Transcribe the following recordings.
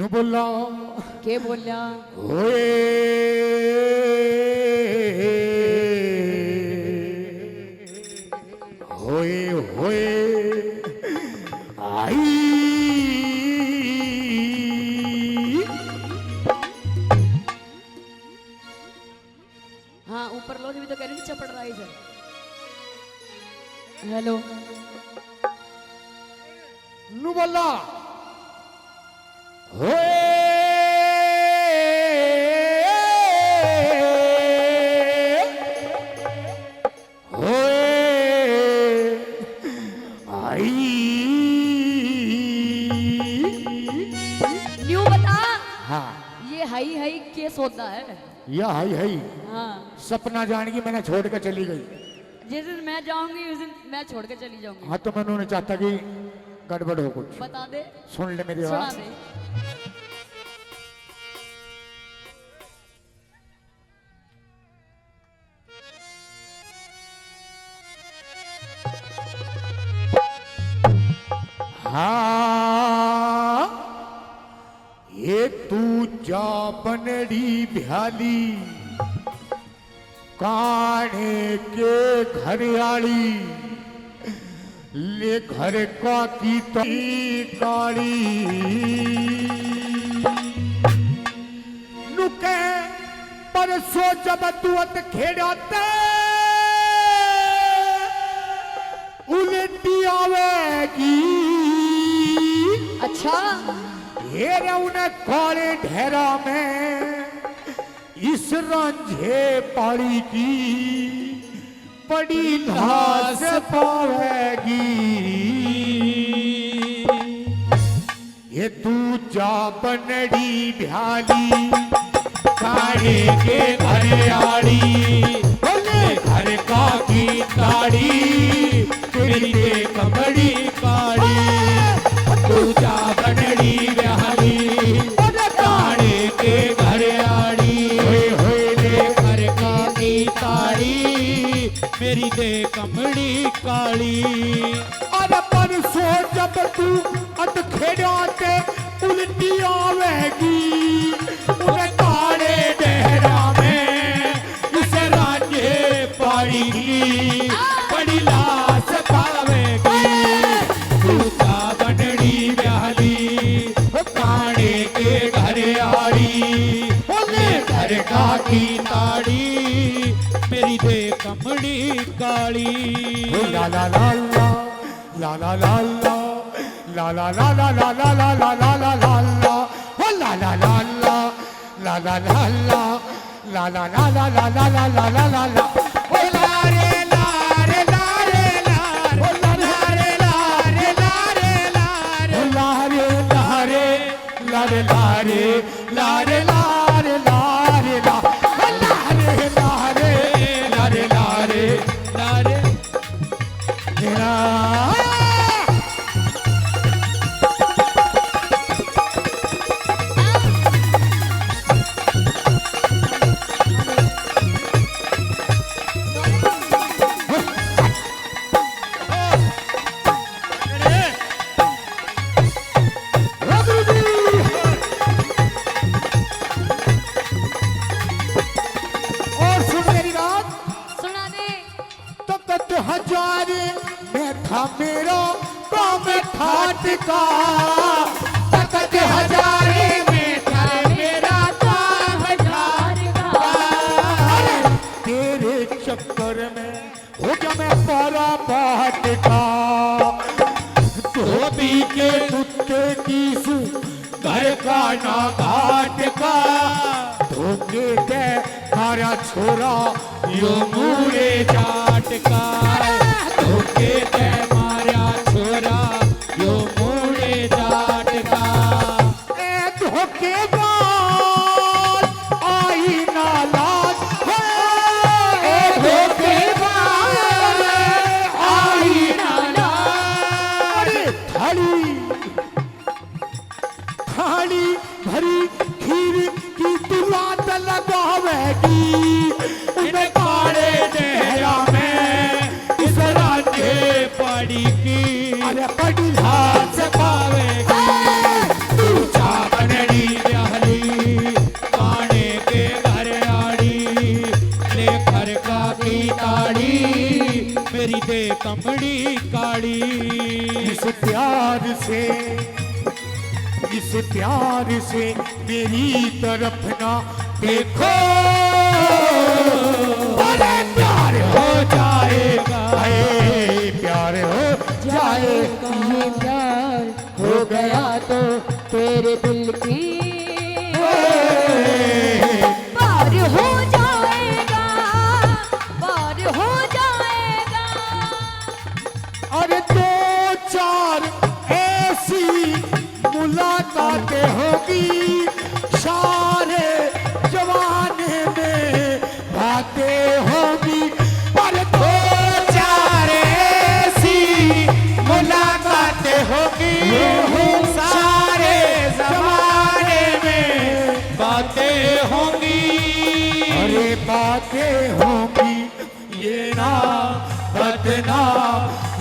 नु बोला के बोलिया होए होए होए आई हाँ ऊपर लो भी तो कह रही नीचे पड़ रहा है इधर। हेलो नु बोला होए न्यू बता। हाँ ये हाई हाई केस होता है। या हाई हाँ सपना जान की मैंने छोड़ कर चली गई। जिस दिन मैं जाऊंगी उस दिन मैं छोड़ के चली जाऊंगी। हाँ तो मैं उन्होंने चाहता कि गड़बड़ हो कुछ। बता दे सुन ले मेरी सुना बात। दे। हाँ ये तू जा बनड़ी भ्याली काने के घरियाली ले घर का की तो काली नुके परसों जब तुअत खेड़ाते उलटी आवेगी। अच्छा हेरे उन्हें काले ढेरा में इस रंझे पाड़ी की बड़ी घास पावेगी। ये तू जा बनड़ी भ्याली काने के घरियाली बोले घर का की ताड़ी तेरी देख बड़ी काली। तू जा बनड़ी भ्याली काने के घरियाली होए ले घर का की ताड़ी मेरी दे कमड़ी काली। अरे परसों जब तू अत खेड़ाते उल्टी आवेगी उन्हें काले डेहरा में इस राजे पाड़ी की बड़ी लाश पावेगी। तू जा बनड़ी भ्याली काने के घरियाली बोले घर का की ताड़ी मेरी दे कमड़ी काली। ला ला ला ला ला ला ला ला ला ला ला ला ला ला ला ला ला ला ला ओ ला ला ला ला ला ला ला ला ला ला ला ला ला ला ला ला ला ला ला ओ ला रे ला रे ला रे ला ओ ला रे ला रे ला रे ला रे ला रे ला रे ला रे ला रे ला रे ला रे ला रे ला ओ ला रे ला रे ला रे ला रे ला रे तेरा और सुन मेरी बात सुना दे। तो कत हजारे में था मेरा काम था टिका तकत हजारे में था मेरा काम था टिका। तेरे चक्कर में हो गया मैं पारा बाट का धोबी के कुत्ते की सु घर का ना घाट का धोखे दे खारा छोरा यो मुड़े जाट का धोखे दे मारा छोरा यो मुड़े जाट का ए धोखेबाज आई ना लाज ए धोखेबाज आई ना लाज थाली थाली भरी खीर की दुलात लगावेगी उन्हें काले डेहरा में इस राज्य पाड़ी की अरे बड़ी लाश पावेगी। तू जा बनड़ी इस प्यार से मेरी तरफ ना देखो, अरे प्यार हो जाएगा, अरे प्यार हो जाएगा। ये प्यार हो गया तो तेरे दिल की पार हो जाएगा, पार हो जाएगा। अरे दो चार ऐसी मुलाकातें होगी, सारे जमाने में बातें होगी। अरे दो चार ऐसी मुलाकातें होगी, सारे जमाने में बातें होंगी, अरे बातें होंगी। ये ना बदना,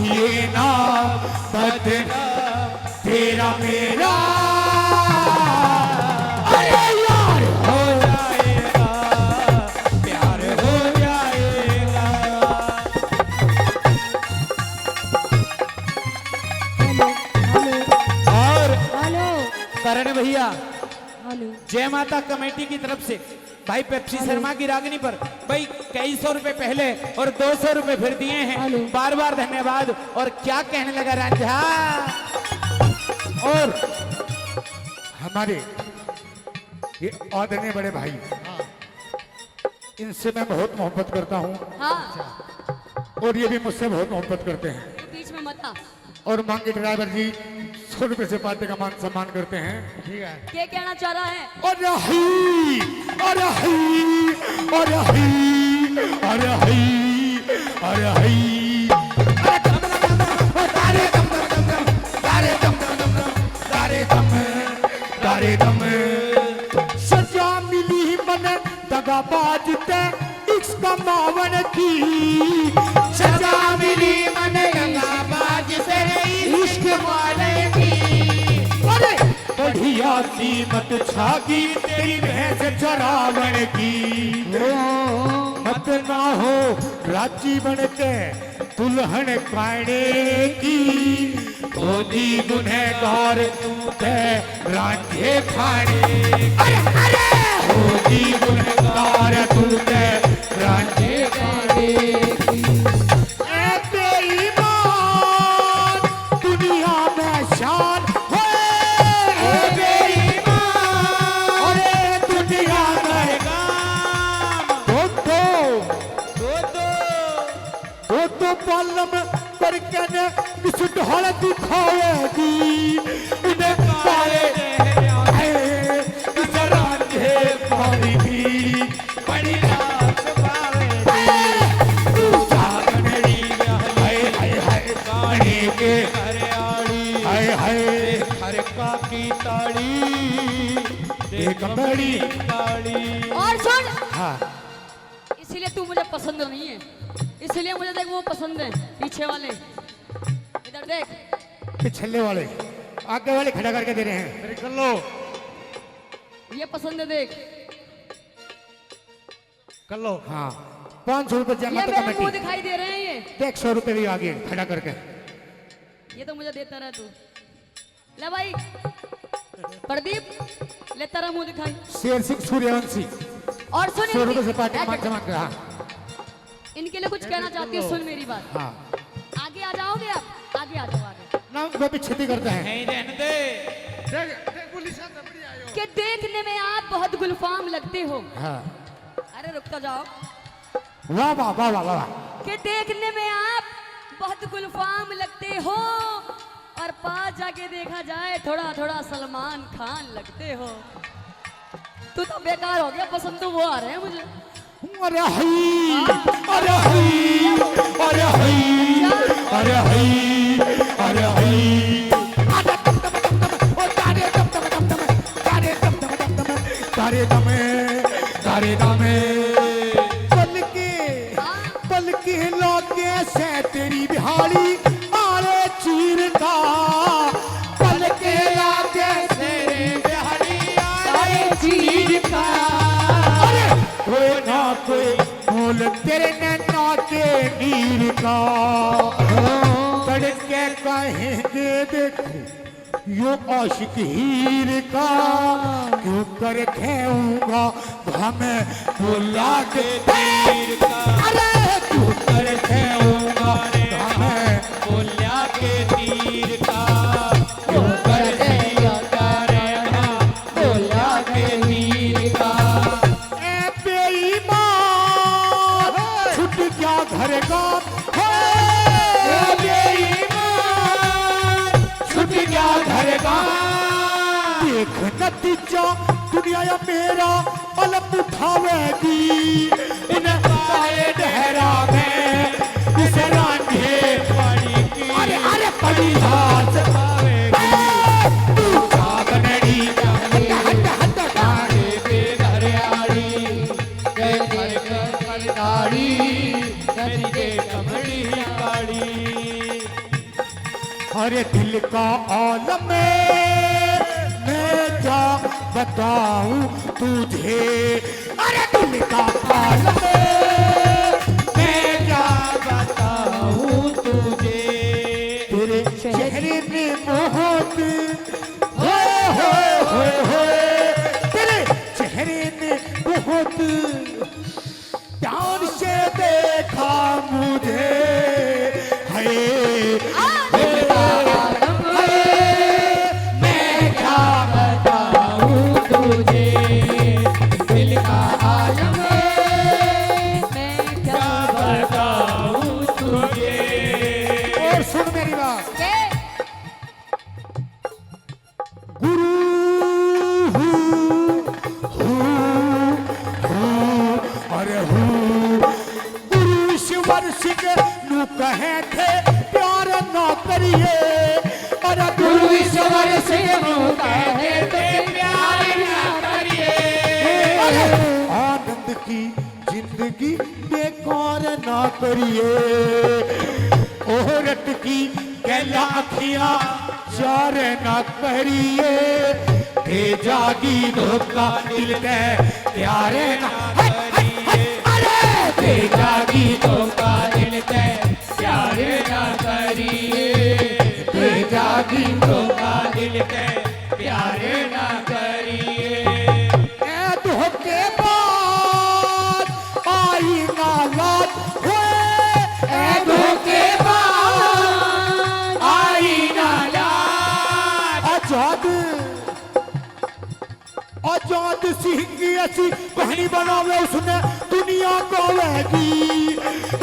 ये ना बदना तेरा मेरा, अरे यार हो जाएगा, प्यार हो जाएगा। और हेलो करण भैया हेलो, जय माता कमेटी की तरफ से भाई पेप्सी शर्मा की रागनी पर भाई कई सौ रुपए पहले और 200 रुपए फिर दिए हैं। हेलो। बार बार धन्यवाद। और क्या कहने लगा रांझा, और हमारे ये आदरणीय बड़े भाई, इनसे मैं बहुत मोहब्बत करता हूँ हाँ और ये भी मुझसे बहुत मोहब्बत करते हैं। तू बीच में मत आ। और मांगे ड्राइवर जी 100 रुपए से पाते का मान सम्मान करते हैं। ठीक है। क्या कहना चाह रहा है? अरे ही, अरे ही, अरे ही, अरे ही, अरे ही, अरे दम दम दम दम, तारे दम दम दम दम, तारे दम दम दम दम, तारे दम, तारे दम। सजा मिली मन दगाबाज ते इश्क मावन की, सजा मिली मन दगाबाज ते इश्क मावन की। अरे बढ़िया कीमत छागी तेरी भैंस चरावण की, मत ना हो राजी बन के दुल्हन काने की, होगी गुनहगार तू ते रांझे खाने। अरे अरे होगी गुनहगार तू ते रांझे खाने की। ए बेईमान दुनिया में शान होए, ए बेईमान अरे दुनिया में दो पालम करके ने इस ढाल दिखाएगी, उन्हें पाए इस रांझे पानी भी बड़ी रात पावे। तू जागने हाय हाय हाय गाने के हरियाली, हाय हाय हर का की ताड़ी देख बड़ी ताड़ी। और सुन, हाँ इसीलिए तू मुझे पसंद नहीं है, इसलिए मुझे देख वो पसंद है, पीछे वाले इधर देख। पिछले वाले आगे वाले खड़ा करके दे रहे हैं। मेरे कर लो, ये पसंद है देख, कर लो। हाँ 500 रुपए ये जमा तो मेरे मुंह कमेटी दिखाई दे रहे हैं ये। देख 100 रुपए भी आगे खड़ा करके। ये तो मुझे देता रहा तू। ले भाई प्रदीप, ले तेरा मुंह दिखाई। शेर सिंह सूर्यवंशी और सुन 100 रुपए से इनकी- पार्टी मान सम्मान कर। हाँ इनके लिए कुछ कहना चाहती हूँ, सुन मेरी बात। हाँ आगे आ जाओगे आप, आगे आ जाओ आगे। ना वो भी क्षति करते हैं। नहीं रहने दे। कि देखने में आप बहुत गुलफाम लगते हो। हाँ अरे रुक तो जाओ। वाह वाह वाह वाह वाह। कि देखने में आप बहुत गुलफाम लगते हो और पास जाके देखा जाए थोड़ा थोड़ा सलमान खान लगते हो। तू तो बेकार हो गया, पसंद तो वो आ रहे हैं मुझे। अरे हई, अरे हई, अरे हई, अरे हई, अरे हई। तारे दमे, तारे दमे, पल के लौके से तेरी बिहारी आरे चीर का, पल के लौके से तेरी बिहारी आरे चीर का। अरे कोई ना कोई बोल तेरे नैना के नीर का, तड़के कहेंगे देखो यो आशिक हीर का क्यों कर खेऊंगा हमें बुला के तीर का। अरे क्यों कर खेऊंगा हमें बोलिया के तीर का क्यों कर खेऊंगा बोलिया के तीर का। ए बेईमान छूट गया घर का घर का देख नतीजा दुनिया या मेरा अलग उठावेगी इन्हें सारे डहरा में इस रांझे पड़ी की अरे अरे पड़ी हाथ पावेगी तू चागनड़ी हट हट गाड़ी पे घरियाड़ी जय घर कर दाढ़ी नदी के कमड़ी गाड़ी। अरे दिल का आलम मैं क्या बताऊं तुझे। अरे दिल का आलम मैं क्या बताऊं तुझे। तेरे चेहरे में मोहब्बत होए होए होए होए तेरे चेहरे में बहुत प्यार से देखा मुझे है। कहे थे प्यार ना करिए अरे गुरु ईश्वर सिंह कहे थे प्यार ना करिए। आनंद की जिंदगी बेकार ना करिए औरत की कहला अखियां चार ना करिए जागी धोखा दिल के प्यारे ना करिए जागी धोखा दिल के प्यारे ना करिए जागी धोखा दिल के प्यारे ना करिए। धोखे बाद आई ना लात हुए धोखे बाद आई ना लात आजाद सिंह की ऐसी कहानी बनावे उसने दुनिया को वेगी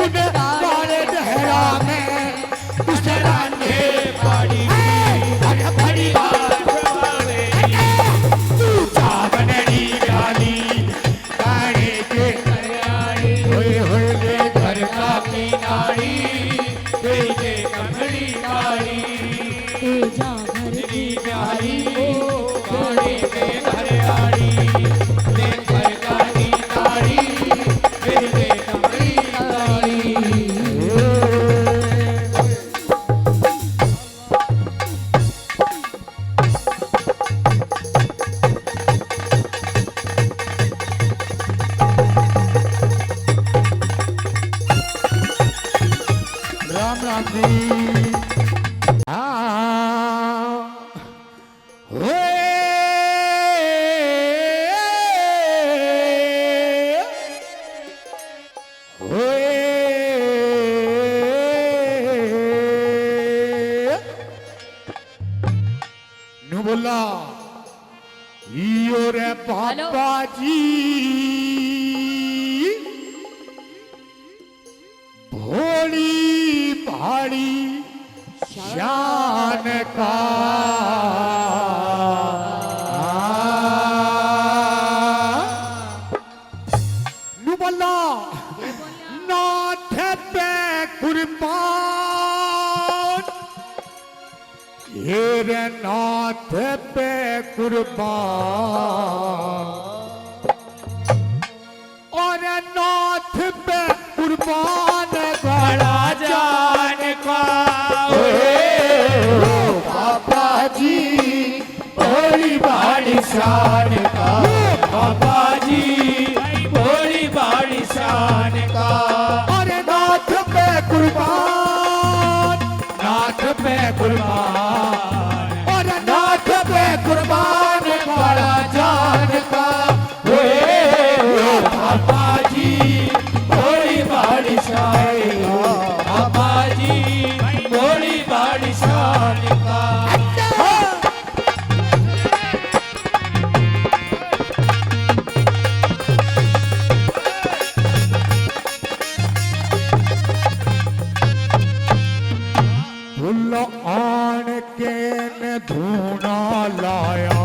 उन्हें सारे डहरा में उस रांझे पड़ी अरे बड़ी तू चावनड़ी डाली गाड़ी के होए होए ले घर का किनारी तेरे कमड़ी गाड़ी तेजा घर की प्यारी गाड़ी पे घरियाड़ी ले घर का किनारी तेरे कमड़ी गाड़ी। राम राम जी नु बोला यो रे बाबा जी भोली भाड़ी शान का नुबला नाथ पे कुर्बान हेरे नाथ पे कुर्बान और नाथ पे कुर्बान बड़ा जान का बाबा जी बड़ी बड़ी शान का बाबा जी बड़ी बड़ी शान का और नाथ पे कुर्बान नाथ पे कुर्बान और नाथ पे कुर्बान बड़ा जान का हुए बाबा जी बड़ी बड़ी शान बाबा जी बड़ी बड़ी शान का आन के ने धूना लाया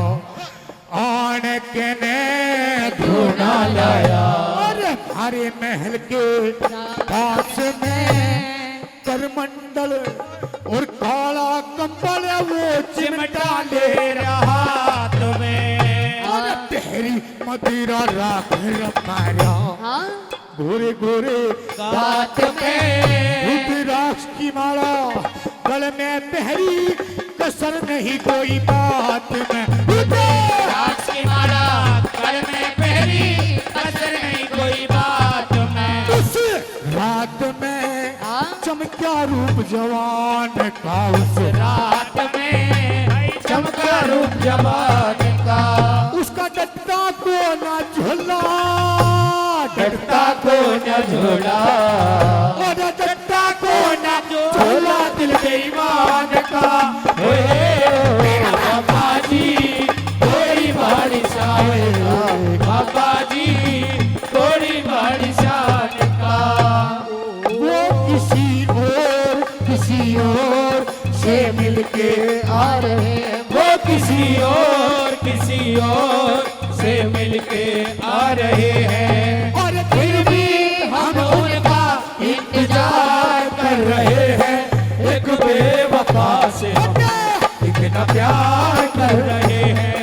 आन के ने धूना लाया अरे हमारे महल के पास में करमंडल और काला कंबल वो चिमटा ले रहा तुम्हें और तेरी मदिरा राख मारा हाँ गोरे गोरे बात में रुद्राक्ष की माला गल में पहरी कसर नहीं कोई बात में रुद्राक्ष की माला गल में पहरी कसर नहीं कोई बात में उस रात में चमका रूप जवान का उस रात में चमका रूप जवान का उसका डट्टा को ना झोला डट्टा को न झोला और डट्टा को न झोला दिल बेईमान का बाबा जी थोड़ी बड़ी शान बाबा जी थोड़ी बड़ी शान का वो किसी और से मिलके आ रहे हैं वो किसी और से मिलके आ रहे हैं और फिर भी हम उनका इंतजार कर रहे हैं एक बेवफा से हम कितना प्यार कर रहे हैं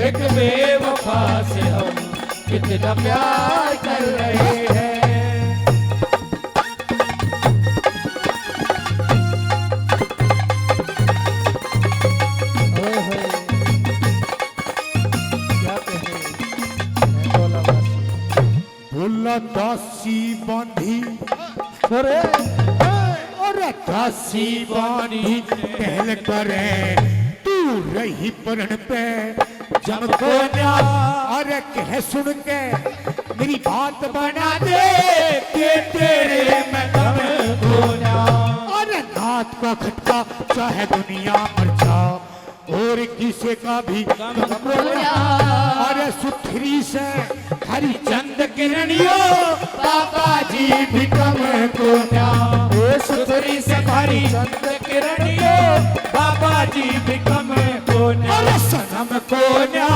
एक बेवफा से हम कितना प्यार कर रहे हैं दासी बांधी और दासी बांधी पहल करे तू रही परण पे जम को ना और कह सुन के मेरी बात बना दे के तेरे में दम को ना और नाथ का खटका चाहे दुनिया मर जा और किसी का भी गम को ना और सुथरी से हरी चंद किरणियों बाबा जी भी कम को ना सुथरी से हरी चंद किरणियों बाबा जी भी कम को ना सनम को ना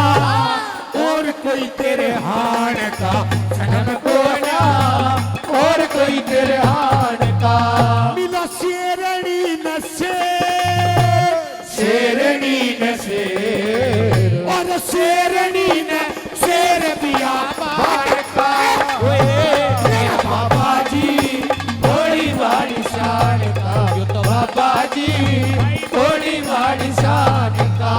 और कोई तेरे हाण का सनम को ना और कोई तेरे हाण का मिला शेरनी न शेरनी न शेर और शेरनी न शेर बिया बार का बाबा जी बड़ी बड़ी शान का तो बाबा जी बड़ी बड़ी शान का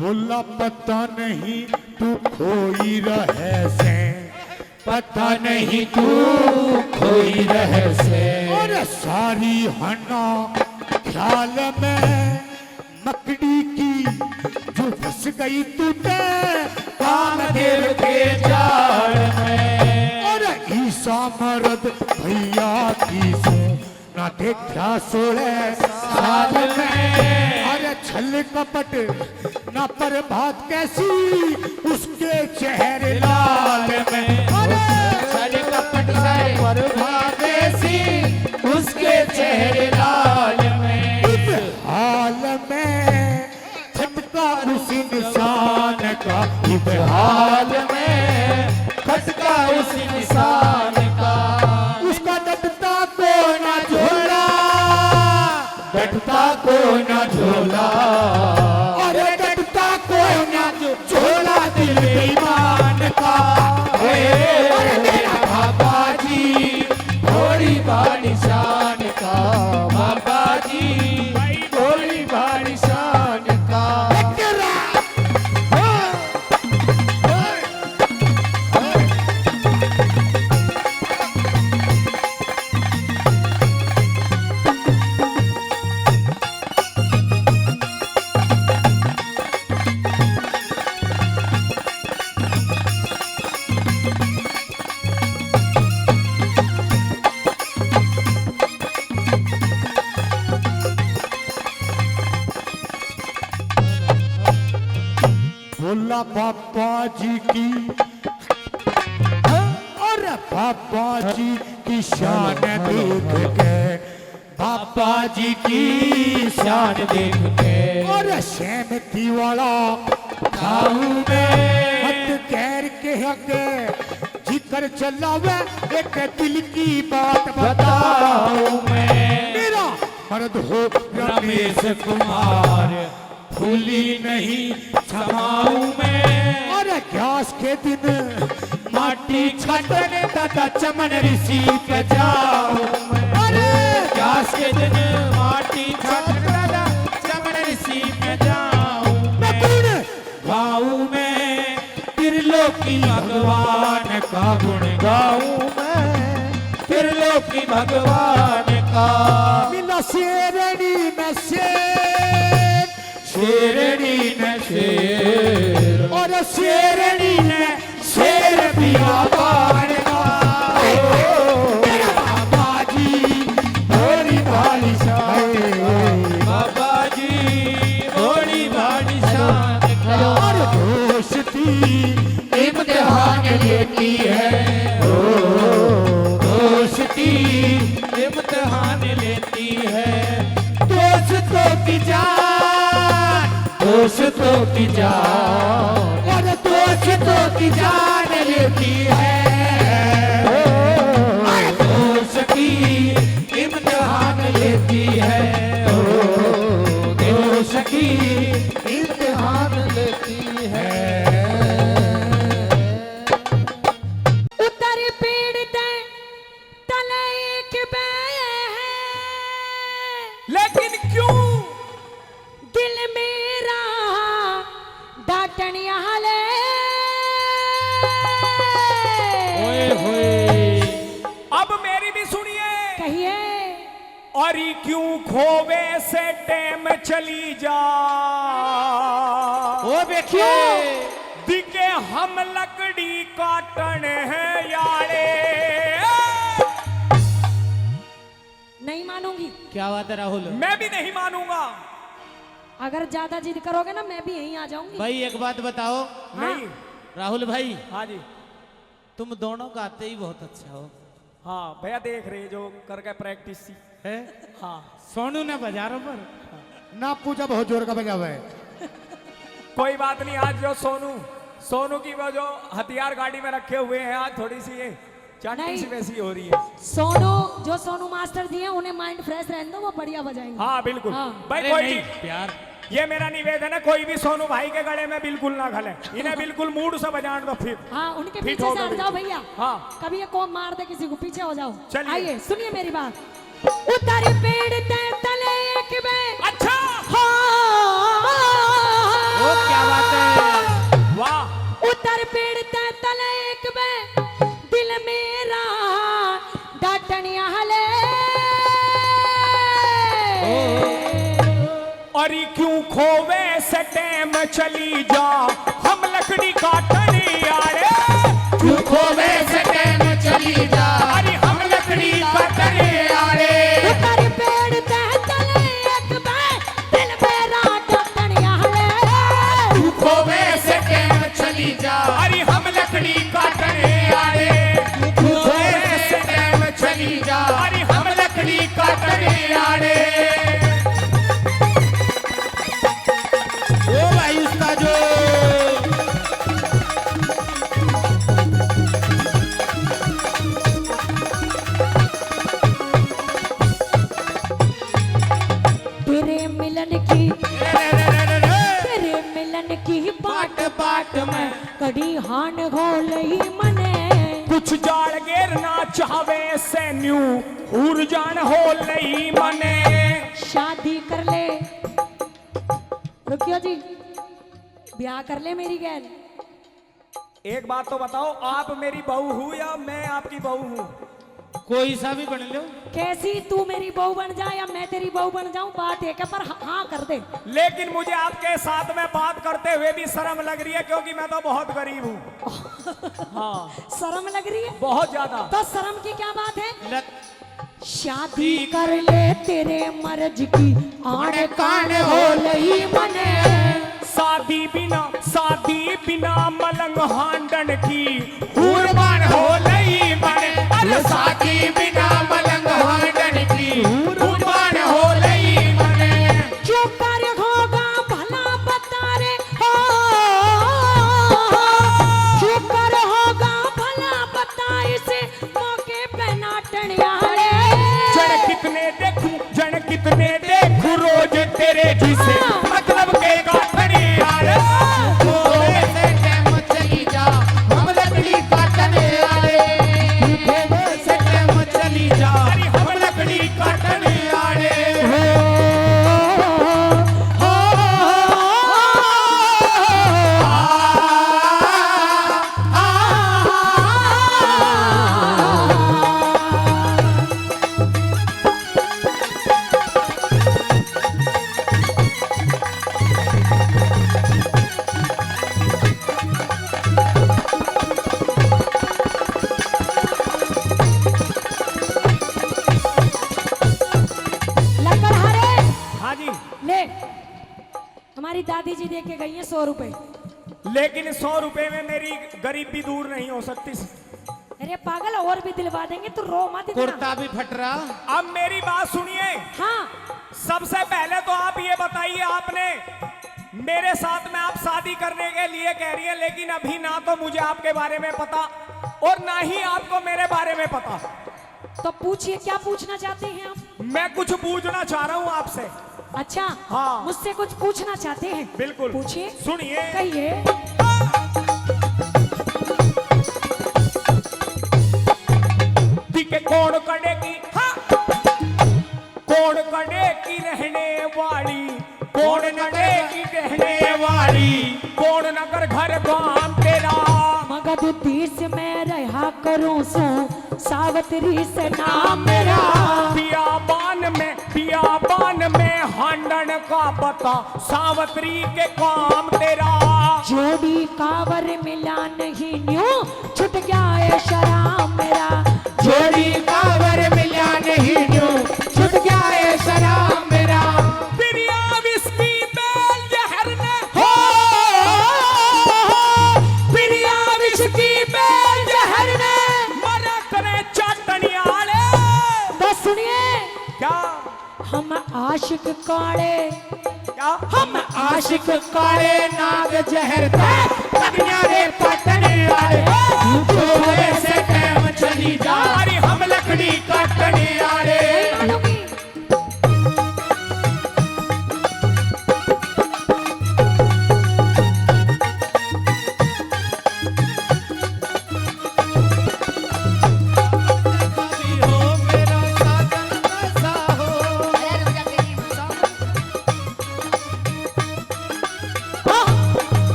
बोला पता नहीं तू खोई रहे से पता नहीं तू खोई रहे से और सारी हना ख्याल में मकड़ी की जो फंस गई टूटे कामदेव के जाल में और ईसा मर्द भैया की से ना देखा 16 साल में अरे छल कपट ना पर बात कैसी उसके चेहरे लाल में अरे छल कपट पर बात कैसी उसके चेहरे लाल में इस हाल में खटका उस इंसान का इस हाल में खटका उस इंसान का उसका डटता को ना झोला डटता को न झोला, अरे डटता को न झोला दिल बेईमान का। अरे मेरा बाबा जी भोली भाली शान का, बाबा जी भोली भाली शान का। बोला पापा जी की, अरे पापा जी की शान देख के, पापा जी की शान देख के, और सहमति वाला खाऊ में मत गैर के हके जिक्र चलावे, एक दिल की बात बताऊं मैं। मेरा मर्द हो रमेश कुमार, भूली नहीं क्षमाऊं मैं। और गैस के दिन माटी छटने दादा चमन ऋषि पे जाऊं मैं। अरे गैस के दिन माटी छटने दादा चमन ऋषि पे जाऊं मैं। गाऊं मैं त्रिलोकी भगवान का गुण गाऊं मैं, त्रिलोकी भगवान का। मिला शेरनी में शेर, शेरनी ने शेर, और शेरनी ने शेर बियाबान का। मेरा बाबा जी भोली भाली शान, बाबा जी भोली भाली शान का। और दोस्ती इम्तिहान लेती है, दोस्ती इम्तिहान लेती है। दोस्तों की जान, दोस्तों की जान, और दोस्तों की जान लेती है। दोस्ती इम्तिहान लेती है, दोस्ती इम्तिहान लेती है। उतर पेड़ ते तले एक बैल, लेकिन क्यों दिल मेरा डाटनिया ले। ओए होए, अब मेरी भी सुनिए। कहिए। और क्यों खोवे से टेम चली जा, ओ देखिए दिखे हम लकड़ी काटन है यारे। नहीं मानूंगी। क्या बात है राहुल? मैं भी नहीं मानूंगा। अगर ज्यादा जिद करोगे ना मैं भी यहीं आ जाऊंगी। भाई एक बात बताओ। नहीं। राहुल भाई, हाँ जी। तुम दोनों गाते ही बहुत अच्छा हो। हाँ भैया देख रहे जो करके प्रैक्टिस सी है? हाँ। सोनू ने बाजारों पर ना पूछा, बहुत जोर का बजा हुआ है। कोई बात नहीं, आज जो सोनू की वो जो हथियार गाड़ी में रखे हुए हैं, आज थोड़ी सी ये चाटी नहीं। सी वैसी हो रही है। जो सोनू मास्टर जी हैं उन्हें माइंड फ्रेश रहने दो, वो बढ़िया बजाएंगे। हाँ बिल्कुल। हाँ। भाई अरे कोई नहीं, नहीं, प्यार ये मेरा निवेदन है, कोई भी सोनू भाई के गले में बिल्कुल ना खले, इन्हें बिल्कुल मूड से बजाने दो। फिर हाँ उनके फिट पीछे हो से गए हट जाओ बिल्कुल। भैया। हाँ। कभी ये कोम मार दे किसी को, पीछे हो जाओ। चलिए। आइए सुनिए मेरी बात। उतर पेड़ ते तले एक बैल। अच्छा। वो क्या बात है? वाह। उतर पेड़ ते तले एक बैल, दिल मेरा डाटनिया ले। और क्यों खोवे से टेम चली जा, हम लकड़ी काटन यारे। क्यों खोवे से टेम चली जा, अरे हम लकड़ी काटन यारे। उतर पेड़ ते तले एक बैल, दिल मेरा डाटनिया ले। क्यों खोवे से टेम चली जा, अरे हम लकड़ी काटन यारे। क्यों खोवे से टेम चली जा, अरे हम लकड़ी काटन यारे। ओ भाई उसका जो तेरे मिलन की बाट बाट में कड़ी हान हो लई मने। कुछ जाड़ गेर ना चाहवे से न्यू हूर जान हो लई मने। शादी कर ले, रुकियो जी, ब्याह कर ले मेरी गैल। एक बात तो बताओ, आप मेरी बहू हूँ या मैं आपकी बहू हूँ? कोई सा भी बन लो। कैसी तू मेरी बहू बन जाए या मैं तेरी बहू बन जाऊं, बात एक है, पर हाँ कर दे। लेकिन मुझे आपके साथ में बात करते हुए भी शर्म लग रही है, क्योंकि मैं तो बहुत गरीब हूँ। हाँ, शर्म लग रही है बहुत ज्यादा। तो शर्म की क्या बात है? शादी कर ले तेरे मर्ज की आड़ कान हो लई मने। शादी बिना मलंग हांडन की हुरबान हो लई मने। अरे शादी बिना मलंग हांडन की हुरबान हो लई मने। जो कार्य होगा भला बता रे हो, जो कार्य होगा भला बता, इसे मौके पे नाटन यारे। जन कितने देखूं रोज तेरे जिसे मतलब के गाठनी यार। थोड़े से टाइम चली जा, हम लकड़ी काटने आए। थोड़े से टाइम चली जा, अरे हम लकड़ी काटने आए। ले, हमारी दादी जी दे के गई है 100 रुपए। लेकिन 100 रुपए में मेरी गरीबी दूर नहीं हो सकती। अरे पागल, और भी दिलवा देंगे, तू रो मत इतना। कुर्ता भी फट रहा। अब मेरी बात सुनिए। हाँ, सबसे पहले तो आप ये बताइए, आपने मेरे साथ में आप शादी करने के लिए कह रही है, लेकिन अभी ना तो मुझे आपके बारे में पता और ना ही आपको मेरे बारे में पता। तो पूछिए, क्या पूछना चाहते हैं आप? मैं कुछ पूछना चाह रहा हूँ आपसे। अच्छा, हाँ। मुझसे कुछ पूछना चाहते हैं? बिल्कुल पूछिए, सुनिए। कहिए। दिखे कौन कड़े की, हाँ। कौन कड़े की रहने वाली, कौन नडे की रहने वाली, कौन नगर घर गांव तेरा। मगध देश में रहा करूं सो, सावत्री से नाम मेरा। बियाबान में हांडन का पता, सावत्री के काम तेरा। जोड़ी कावर मिला नहीं न्यू, छुट गया है शराब मेरा। जोड़ी कावर मिला नहीं न्यू, छुट गया है शराब मेरा। बिरिया विस्की बेल जहर ने हो, बिरिया विस्की बेल जहर ने मरा करे चटनियाले। तो सुनिए, क्या हम आशिक काले, क्या हम आशिक काले नाग जहर थे, कन्या रे पटने आए। थोड़े से टाइम चली जा, अरे हम लकड़ी काटने आए। मानोगी?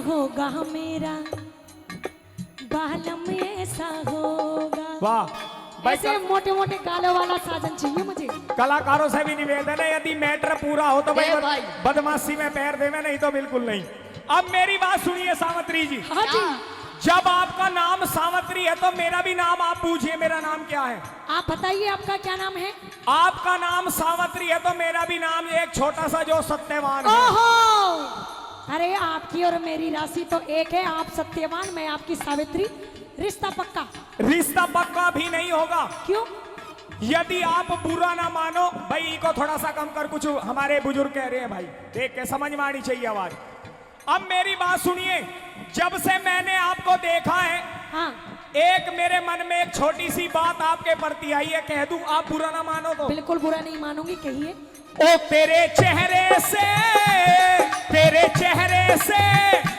होगा मेरा, बालम ऐसा होगा। वाह, ऐसे मोटे मोटे गालों वाला साजन चाहिए मुझे। कलाकारों से भी निवेदन है, यदि मैटर पूरा हो तो भाई बदमाशी में पैर देवे, नहीं तो बिल्कुल नहीं। अब मेरी बात सुनिए सावित्री जी। हाँ जी। जब आपका नाम सावित्री है तो मेरा भी नाम आप पूछिए, मेरा नाम क्या है? आप बताइए, आपका क्या नाम है? आपका नाम सावित्री है तो मेरा भी नाम एक छोटा सा जो सत्यवान है। ओहो, अरे आपकी और मेरी राशि तो एक है, आप सत्यवान, मैं आपकी सावित्री, रिश्ता पक्का। रिश्ता पक्का भी नहीं होगा। क्यों? यदि आप बुरा ना मानो, भाई को थोड़ा सा कम कर, कुछ हमारे बुजुर्ग कह रहे हैं भाई, देख के समझ में आनी चाहिए आवाज। अब मेरी बात सुनिए, जब से मैंने आपको देखा है, हाँ एक मेरे मन में एक छोटी सी बात आपके प्रति आई है, कह दूं, आप बुरा ना मानो तो। बिल्कुल बुरा नहीं मानूंगी, कहिए। ओ तेरे चेहरे से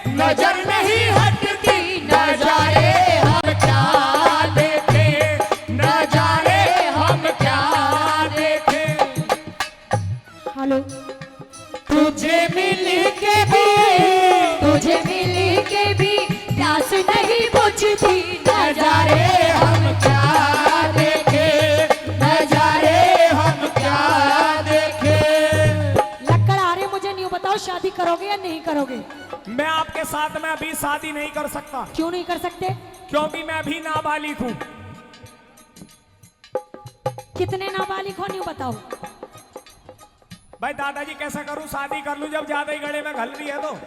नजर नहीं हटती, नजारे हम क्या देखे, नजारे हम क्या देखे। हेलो। तुझे मिल के भी प्यास नहीं बुझती, नजारे हम क्या देखे, नजारे हम क्या देखे। लक्कड़ आ रहे, मुझे नहीं बताओ, शादी करोगे या नहीं करोगे? मैं आपके साथ में अभी शादी नहीं कर सकता। क्यों नहीं कर सकते? क्योंकि मैं अभी नाबालिग हूँ। कितने नाबालिग हो, नहीं बताओ। भाई दादाजी कैसा करूं, शादी कर लूं जब ज्यादा ही गले में घल रही है तो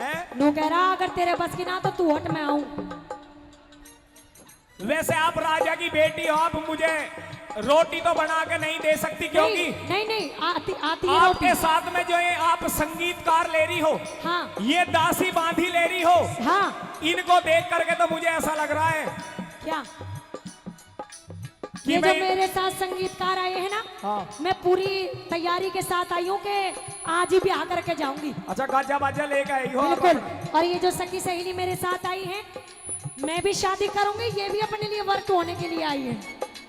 है? नो कह रहा, अगर तेरे बस की ना तो तू हट, मैं आऊं। वैसे आप राजा की बेटी हो, आप मुझे रोटी तो बना के नहीं दे सकती, क्योंकि नहीं आती है आपके रोटी। साथ में जो ये आप संगीतकार ले रही हो, हाँ ये दासी बांधी ले रही हो, हाँ। इनको देख करके तो मुझे ऐसा लग रहा है क्या? कि ये जो मैं- मेरे साथ संगीतकार आए हैं ना, हाँ। मैं पूरी तैयारी के साथ आई हूँ कि आज ही ब्याह करके जाऊंगी। अच्छा गाजा बाजा लेके आई हो आप बिल्कुल। अपना। और ये जो सखी सहेली मेरे साथ आई है, मैं भी शादी करूंगी, ये भी अपने लिए वर्त होने के लिए आई है।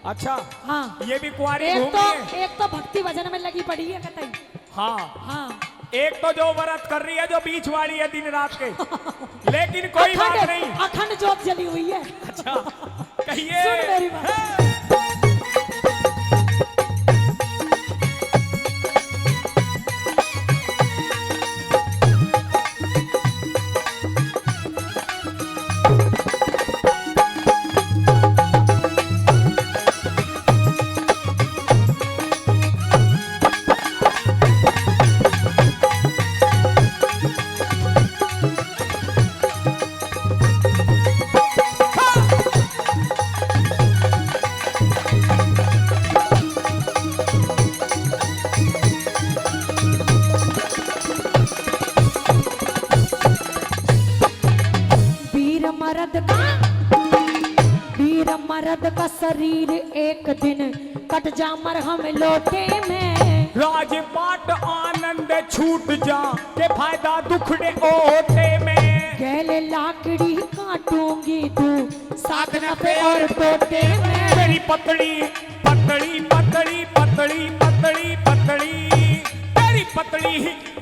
अच्छा हाँ। ये भी कुंवारी एक घूम रही है। एक तो भक्ति भजन में लगी पड़ी है कतई। हाँ हाँ। एक तो जो व्रत कर रही है, जो बीच वाली है दिन रात के, लेकिन कोई बात नहीं। अखंड ज्योत जली हुई है। अच्छा सुन कहिए। मेरी बात। मर्द का शरीर एक दिन कट जा मरहम लोटे में। राजपाट आनंद छूट जा के फायदा दुखड़े ओटे में। गैले लाकड़ी काटूंगी तू साथ नफे और तोटे में। मेरी पतड़ी पतड़ी पतड़ी पतड़ी पतड़ी पतड़ी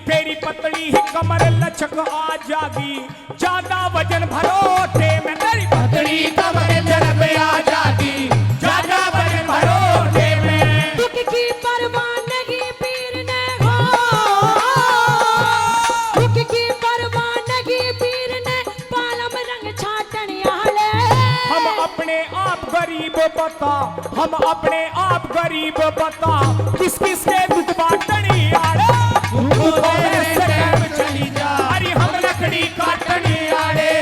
तेरी पतड़ी ही कमर लचक आ जागी ज्यादा वजन भरोटे में। तेरी पतड़ी कमर जब आ जागी ज्यादा वजन भरोटे में। दुख की परवानगी पीर ने हो, दुख की परवानगी पीर ने पालम रंग छाटन आले। हम अपने आप गरीब बता, हम अपने आप गरीब बता, किस किस के दुख बांटनी आड़े। चली जा अरे हम लकड़ी काटनी आड़े।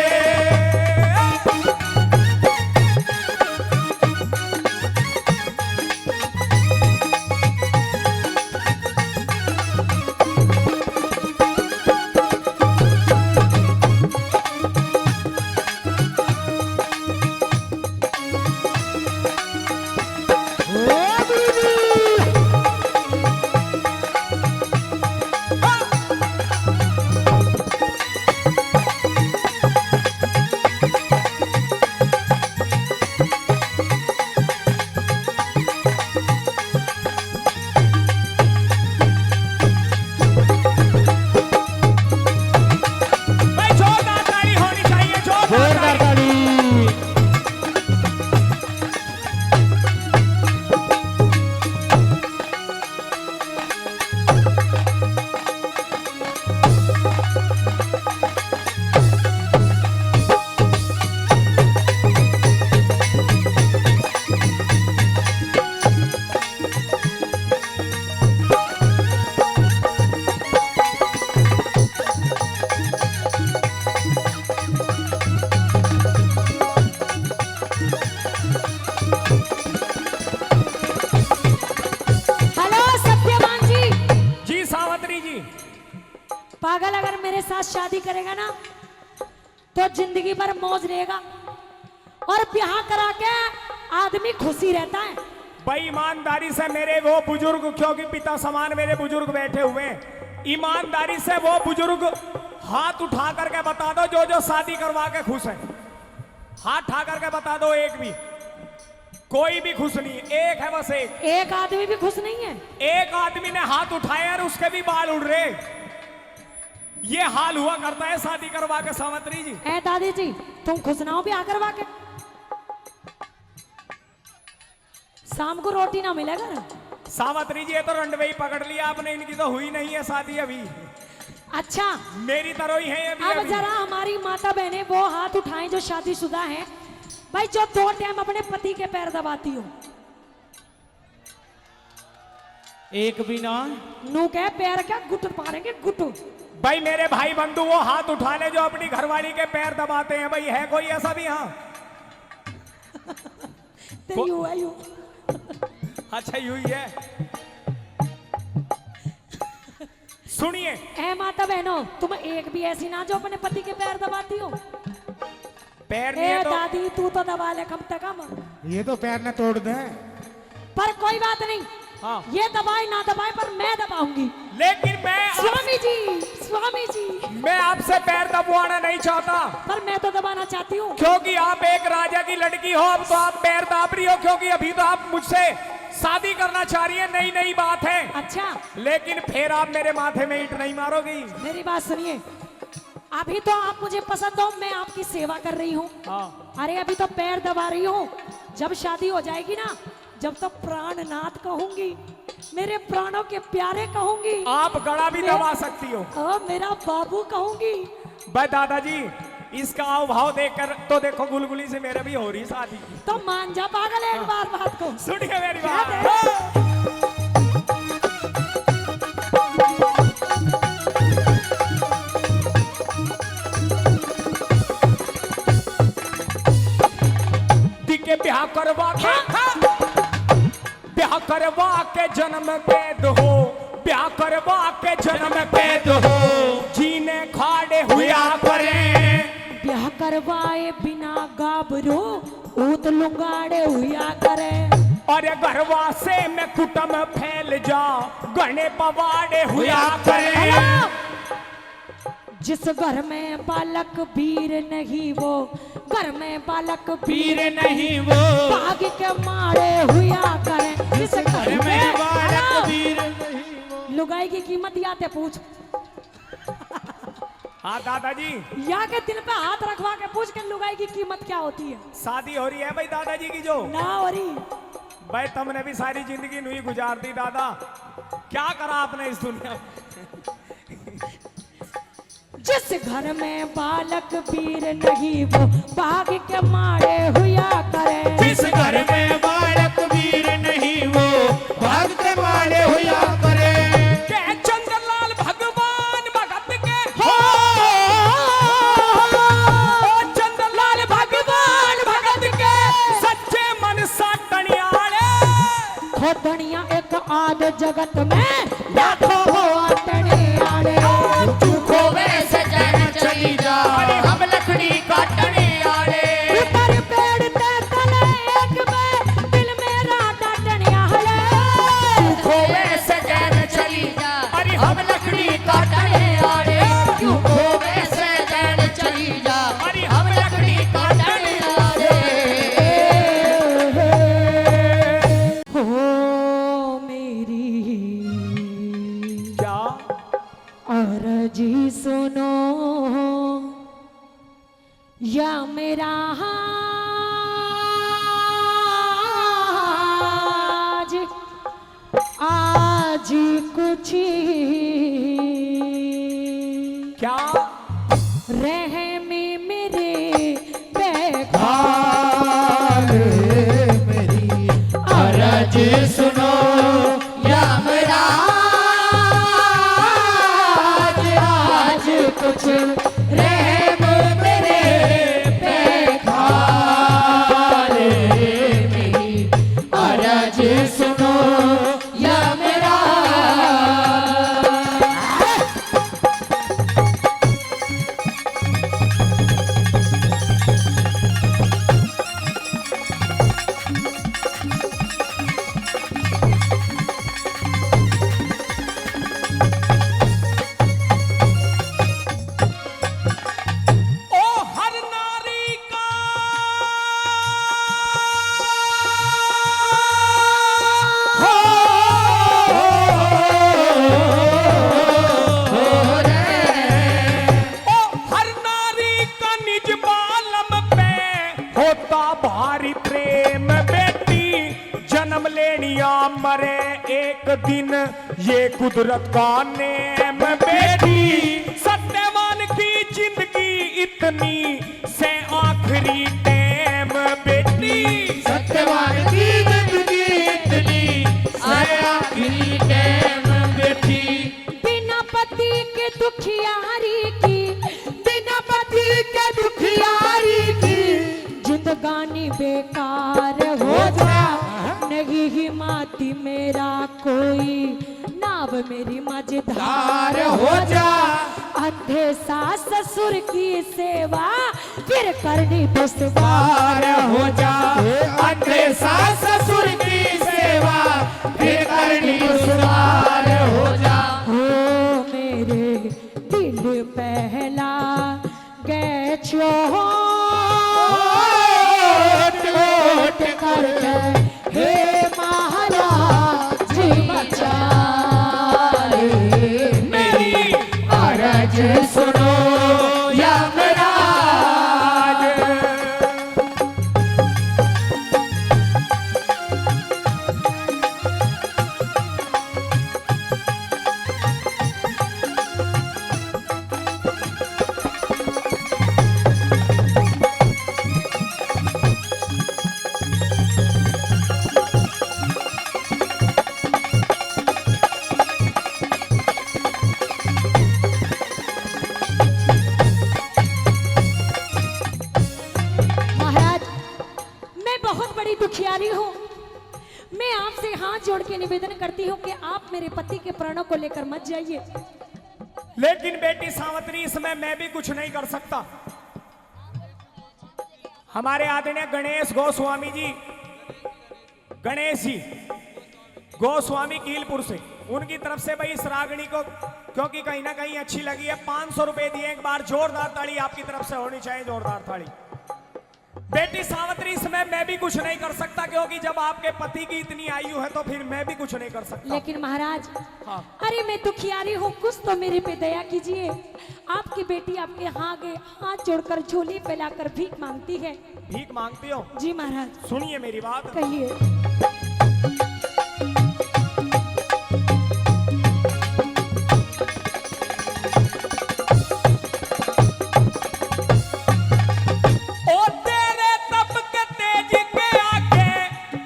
साथ शादी करेगा ना तो जिंदगी भर मौज रहेगा, और ब्याह करा के आदमी खुशी रहता है। भाई ईमानदारी से मेरे वो बुजुर्ग, क्योंकि पिता समान मेरे बुजुर्ग बैठे हुए हैं, ईमानदारी से वो बुजुर्ग हाथ उठा करके बता दो जो जो शादी करवा के खुश है। हाथ उठा करके बता दो, एक भी, कोई भी खुश नहीं है। एक है बस, एक आदमी भी खुश नहीं है। एक आदमी ने हाथ उठाए और उसके भी बाल उड़ रहे। ये हाल हुआ करता है शादी करवा के सावित्री जी। ए दादी जी, तुम खुश ना हो ब्याह करवा के? शाम को रोटी ना मिलेगा ना? सावित्री जी, ये तो रंडवे ही पकड़ लिया आपने, इनकी तो हुई नहीं है शादी अभी। अच्छा, मेरी तरह ही है अभी। अब जरा हमारी माता बहने वो हाथ उठाएं जो शादीशुदा हैं, भाई जो 2 टाइम अपने पति के पैर दबाती हो। एक भी ना नू कह पैर क्या गुट पारेंगे गुट। भाई मेरे भाई बंधु वो हाथ उठा ले जो अपनी घरवाली के पैर दबाते हैं। भाई है कोई ऐसा भी? हाँ तो यू है यू। अच्छा यूं ही है। सुनिए ए माता बहनों, तुम एक भी ऐसी ना जो अपने पति के पैर दबाती हो। पैर ए तो... दादी तू तो दबा ले कम से कम। ये तो पैर न तोड़ दे। पर कोई बात नहीं, हाँ। ये दबाए ना दबाए पर मैं दबाऊंगी। लेकिन मैं स्वामी जी मैं आपसे पैर दबवाना नहीं चाहता, पर मैं तो दबाना चाहती हूँ। क्योंकि आप एक राजा की लड़की हो। अब तो आप पैर दाब रही हो क्योंकि अभी तो आप मुझसे शादी करना चाह रही है, नई नई बात है। अच्छा, लेकिन फिर आप मेरे माथे में ईंट नहीं मारोगी। मेरी बात सुनिए, अभी तो आप मुझे पसंद हो, मैं आपकी सेवा कर रही हूँ। हाँ। अरे अभी तो पैर दबा रही हूँ, जब शादी हो जाएगी ना, जब तो प्राणनाथ कहूंगी, मेरे प्राणों के प्यारे कहूंगी। आप गला भी दबा सकती हो। मेरा बाबू कहूंगी। भाई दादाजी, इसका हाव भाव देखकर तो देखो गुलगुली से मेरे भी हो रही शादी। तो मान जा पागल एक बार बात को। सुनिए मेरी बात। दिखे ब्याह करवा के जन्म कैद हो, ब्याह करवा के जन्म कैद हो, जीने खाड़े हुआ करें। ब्याह करवाए बिना गाबरू ऊत लुंगाड़े हुआ करे। और घरवा से में कुटम फैल जा, गणे पवाड़े हुआ करे। जिस घर में बालक वीर नहीं वो, घर में बालक वीर नहीं वो, भाग के मारे हुआ करे। जिस घर में बालक वीर नहीं वो। लुगाई की कीमत याद है पूछ। हाँ दादाजी, या के दिल पे हाथ रखवा के पूछ के लुगाई की कीमत क्या होती है। शादी हो रही है भाई दादाजी की जो ना हो रही। भाई तुमने भी सारी जिंदगी नुई गुजार दी दादा, क्या करा आपने इस दुनिया में। जिस घर में बालक वीर नहीं वो, भाग के मारे हुआ करे। जिस घर में बालक वीर नहीं वो, भाग के मारे हुआ करे। के चंद्रलाल भगवान भगत के हो, चंद्रलाल भगवान भगत के सच्चे मन सा टनियाले। खोदनिया एक आध जगत में लाखों हो टनियाले। चली जा, अरे हम लकड़ी काटने आले। ऊपर पेड़ ते तले एक में दिल मेरा डाटने आले। खोवे से जैन चली जा, अरे हम लकड़ी काटने आले। क्यों खोवे से जैन चली जा, अरे हम लकड़ी काटने आले। हो मेरी क्या अर्जी सुनो या मेरा आज कुछ क्या रहमी मेरे पे मेरी अरज सुनो या मेरा आज कुछ रहम मेरे पे खाले। मेरी अरज सुनो या मेरा। होता भारी प्रेम बेटी जन्म लेनिया मरे एक दिन ये कुदरत का नेम बेटी सत्यवान की जिंदगी इतनी से आखिरी टाइम बेटी सत्यवान की जिंदगी इतनी से आखिरी टाइम बेटी बिना पति के दुखियारी की, बिना पति के दुखियारी की जिंदगानी बेकार हो जा। नहीं ही माती मेरा कोई नाव मेरी मझधार हो जा। अंधे सास ससुर की सेवा फिर करनी दुश्वार हो जा। अंधे सास ससुर की सेवा फिर करनी दुश्वार हो जा। हो मेरे दिल पहला गए छोट कर हे महाराज बचा ले मेरी अरज सुनो यमराज। महाराज मैं बहुत बड़ी दुखियारी हूँ। मैं आपसे हाथ जोड़ के निवेदन करती हूँ कि आप मेरे पति के प्राणों को लेकर मत जाइए। लेकिन बेटी सावित्री इसमें मैं भी कुछ नहीं कर सकता। हमारे आदरणीय गणेश गोस्वामी जी, गणेश जी गोस्वामी कीलपुर से, उनकी तरफ से भाई इस रागणी को क्योंकि कहीं ना कहीं अच्छी लगी है 500 रुपए दिए। एक बार जोरदार ताली आपकी तरफ से होनी चाहिए, जोरदार ताली। बेटी सावित्री इसमें मैं भी कुछ नहीं कर सकता क्योंकि जब आपके पति की इतनी आयु है तो फिर मैं भी कुछ नहीं कर सकता। लेकिन महाराज हाँ। अरे मैं दुखियारी हूँ, कुछ तो मेरे पे दया कीजिए। आपकी बेटी आपके आगे हाथ जोड़कर झोली फैलाकर भीख मांगती है। भीख मांगती हो? जी महाराज। सुनिए मेरी बात। कहिए। ओ तेरे तप के तेज के आगे,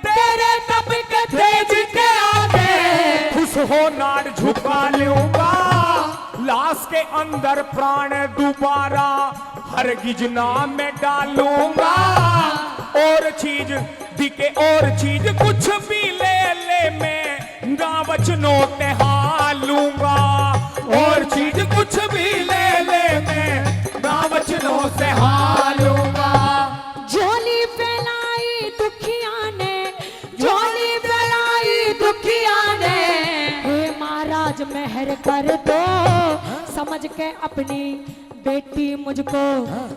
तेरे तप के तेज के आगे खुश हो नार झुका लूंगा। लाश के अंदर प्राण दोबारा हरगिज ना में डालूंगा। और चीज दिखे और चीज कुछ भी ले ले मैं ना बचनों ते हालूंगा। और चीज कुछ भी ले ले मैं ना बचनों से हालूंगा। झोली फैलाई दुखिया ने, झोली फैलाई दुखिया ने। हे महाराज मेहर कर दो, समझ के अपनी बेटी मुझको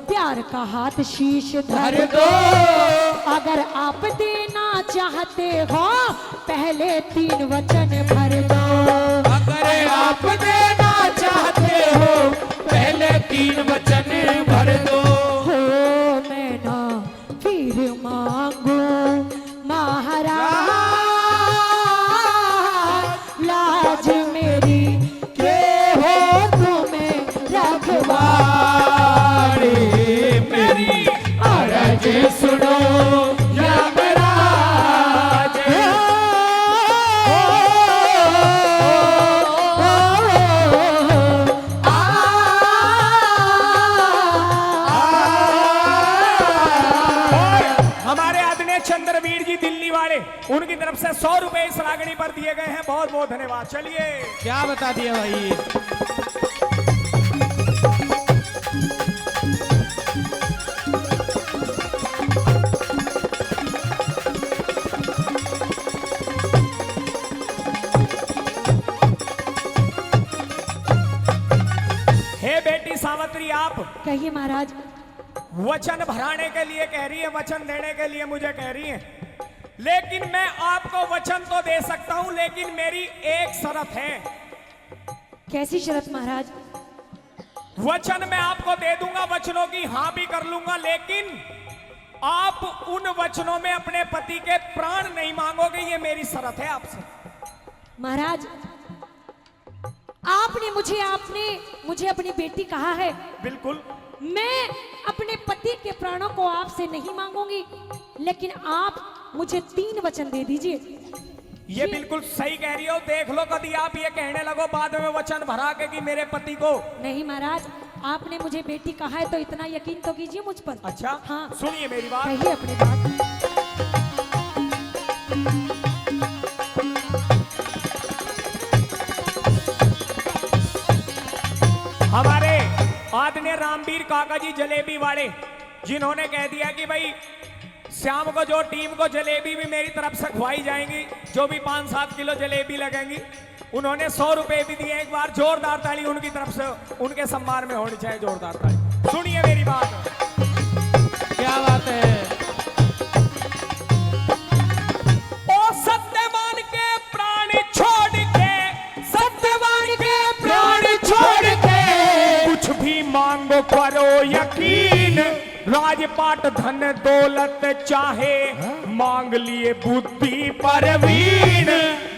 प्यार का हाथ शीश धर दो। अगर आप देना चाहते हो पहले 3 वचन भर दो। अगर आप देना चाहते हो पहले 3 वचन भर दो। हो मैं ना फिर मांगू महाराज, लाज मेरी के हो तुम्हें रखवारे। मेरी अरज सुनो यमराज। हमारे आदरणीय चंद्रवीर जी दिल्ली वाले, उनकी तरफ से 100 रुपए इस रागणी पर दिए गए हैं। बहुत बहुत धन्यवाद। चलिए क्या बता दिया भाई। हे बेटी सावित्री, आप कहिए महाराज। वचन भराने के लिए कह रही है, वचन देने के लिए मुझे कह रही है। लेकिन मैं आपको वचन तो दे सकता हूं, लेकिन मेरी एक शर्त है। कैसी शर्त महाराज? वचन मैं आपको दे दूंगा, वचनों की हां भी कर लूंगा, लेकिन आप उन वचनों में अपने पति के प्राण नहीं मांगोगे, ये मेरी शर्त है आपसे। महाराज, आपने मुझे अपनी बेटी कहा है। बिल्कुल। मैं अपने पति के प्राणों को आपसे नहीं मांगूंगी, लेकिन आप मुझे 3 वचन दे दीजिए। ये बिल्कुल सही कह रही हो। देख लो कभी आप ये कहने लगो बाद में वचन भरा के कि मेरे पति को। नहीं महाराज, आपने मुझे बेटी कहा है तो इतना यकीन तो कीजिए मुझ पर। अच्छा हाँ, सुनिए मेरी बात। कहिए अपनी बात। हमारे आदरणीय रामवीर काका जी जलेबी वाले, जिन्होंने कह दिया कि भाई शाम को जो टीम को जलेबी भी मेरी तरफ से खुआई जाएंगी, जो भी 5-7 किलो जलेबी लगेंगी, उन्होंने 100 रुपए भी दिए। एक बार जोरदार ताली उनकी तरफ से, उनके सम्मान में होनी चाहिए जोरदार ताली। सुनिए मेरी बात। क्या बात है। ओ सत्यवान के प्राण छोड़ के, सत्यवान के प्राण छोड़ के, कुछ भी मांगो करो यकीन, राजपाट धन दौलत चाहे मांग लिए बुद्धि परवीन,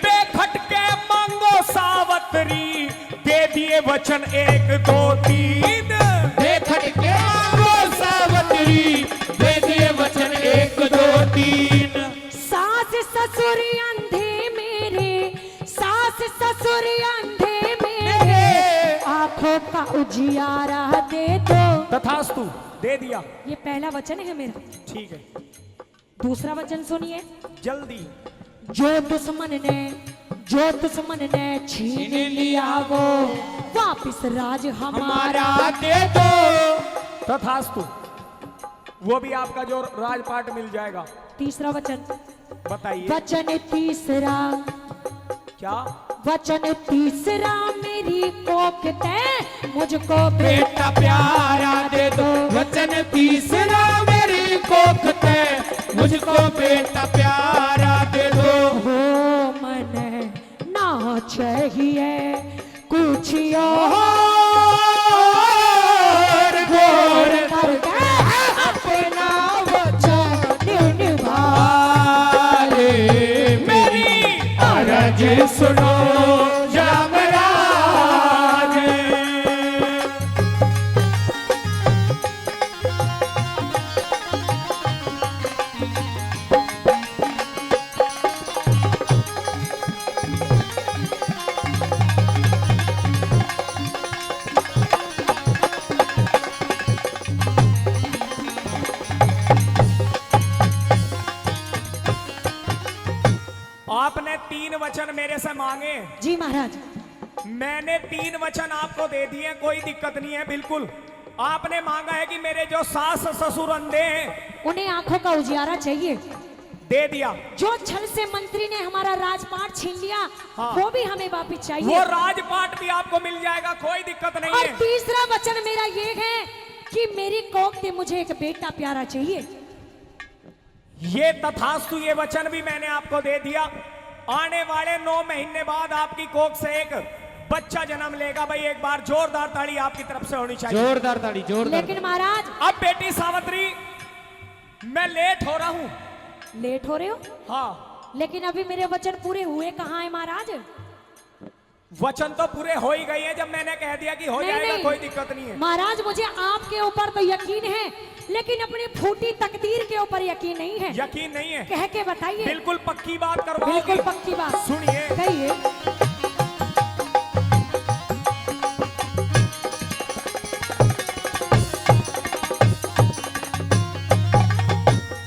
बेखटके मांगो सावत्री, दे दिए वचन 1 2 3, बेखटके मांगो सावत्री, दे दिए वचन 1 2 3। सास ससुर अंधे मेरे, सास ससुर अंधे मेरे, आंखों का उजियारा दे दो। तथास्तु, दे दिया। ये पहला वचन है मेरा। ठीक है, दूसरा वचन सुनिए। जल्दी। जो दुश्मन ने छीन लिया वो वापिस राज हमारा दे दो। तथास्तु, वो भी आपका जो राजपाट मिल जाएगा। तीसरा वचन बताइए। वचन तीसरा, क्या? वचन तीसरा मेरी कोख ते मुझको बेटा प्यारा दे दो। वचन तीसरा मेरी कोख ते मुझको बेटा प्यारा दे दो। हो मन ना चाहिए कुछ और घोर करके अपना वचन निभा ले मेरी अरज सुनो यमराज। आपने 3 वचन मेरे से मांगे। जी महाराज। मैंने 3 वचन आपको दे दिए, कोई दिक्कत नहीं है। बिल्कुल आपने मांगा है कि मेरे जो सास ससुर अंधे हैं उन्हें आंखों का उजियारा चाहिए। दे दिया। जो छल से मंत्री ने हमारा राजपाट छीन लिया, हाँ। वो भी हमें वापिस वो चाहिए। राजपाट भी आपको मिल जाएगा, कोई दिक्कत नहीं और है। तीसरा वचन मेरा ये है कि मेरी कोख से मुझे एक बेटा प्यारा चाहिए। ये तथास्तु, ये वचन भी मैंने आपको दे दिया। आने वाले 9 महीने बाद आपकी कोख से एक बच्चा जन्म लेगा। भाई एक बार जोरदार ताली आपकी तरफ से होनी चाहिए। जोरदार ताली, जोरदार। लेकिन महाराज, अब बेटी सावित्री, मैं लेट हो रहा हूँ। लेट हो रहे हो? हाँ, लेकिन अभी मेरे वचन पूरे हुए कहाँ है महाराज? वचन तो पूरे हो ही गए हैं। जब मैंने कह दिया कि हो नहीं, जाएगा, नहीं। कोई दिक्कत नहीं है। महाराज, मुझे आपके ऊपर तो यकीन है, लेकिन अपनी फूटी तकदीर के ऊपर यकीन नहीं है। यकीन नहीं है? कह के बताइए। बिल्कुल पक्की बात करवाओगी? बिल्कुल पक्की बात। सुनिए। कहिए।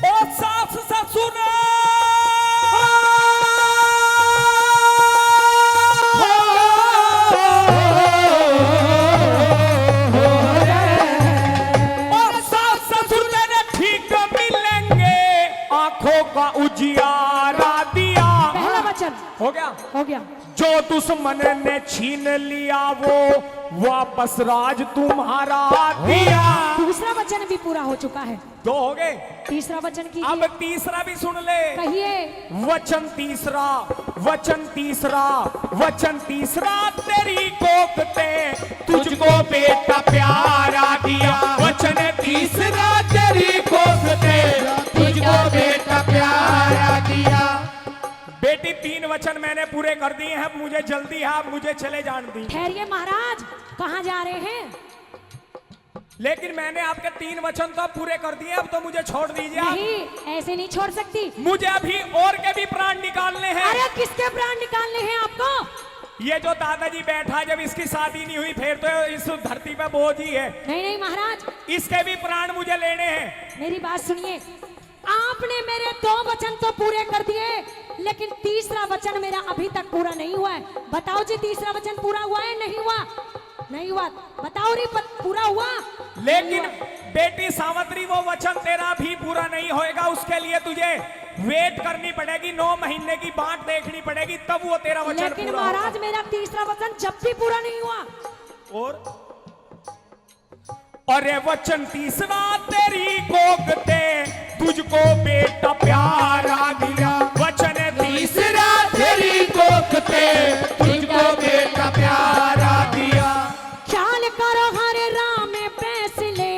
ओ सास ससुर, और सास ससुर तेरे ठीक मिलेंगे, आंखों का उजियारा दिया। पहला वचन हो गया। हो गया। जो दुश्मन ने छीन लिया वो वापस राज तुम्हारा दिया। दूसरा वचन भी पूरा हो चुका है। 2 हो गए। तीसरा वचन अब कीजिए। तीसरा भी सुन ले। कहिए। वचन तीसरा, वचन तीसरा, वचन तीसरा तेरी कोख ते तुझको बेटा प्यारा दिया। वचन तीसरा तेरी तेरी कोख ते तुझको बेटा प्यारा दिया। बेटी 3 वचन मैंने पूरे कर दिए हैं, मुझे जल्दी है, आप मुझे चले जान दी। ठहरिए महाराज, कहाँ जा रहे हैं? लेकिन मैंने आपके 3 वचन तो पूरे कर दिए, अब तो मुझे छोड़ दीजिए आप। नहीं, ऐसे नहीं छोड़ सकती। मुझे अभी और के भी प्राण निकालने हैं। अरे किसके प्राण निकालने हैं आपको? ये जो दादाजी बैठा, जब इसकी शादी नहीं हुई फिर तो इस धरती पे बोझ ही है। नहीं नहीं महाराज, इसके भी प्राण मुझे लेने हैं। मेरी बात सुनिए, आपने मेरे 2 वचन तो पूरे कर दिए, लेकिन तीसरा वचन मेरा अभी तक पूरा नहीं हुआ है। बताओ जी, तीसरा वचन पूरा हुआ है नहीं हुआ? नहीं हुआ, बताओ रे, पूरा हुआ? लेकिन बेटी सावित्री, वो वचन तेरा भी पूरा नहीं होएगा। उसके लिए तुझे वेट करनी पड़ेगी, 9 महीने की बाट देखनी पड़ेगी, तब वो तेरा वचन लेकिन पूरा महाराज होगा। मेरा तीसरा वचन जब भी पूरा नहीं हुआ। अरे वचन तीसरा तेरी कोख ते तुझको बेटा प्यारा दिया। वचन तीसरा तेरी कोख ते तुझको बेटा प्यारा दिया। ख्याल करो हर राह में फैसले,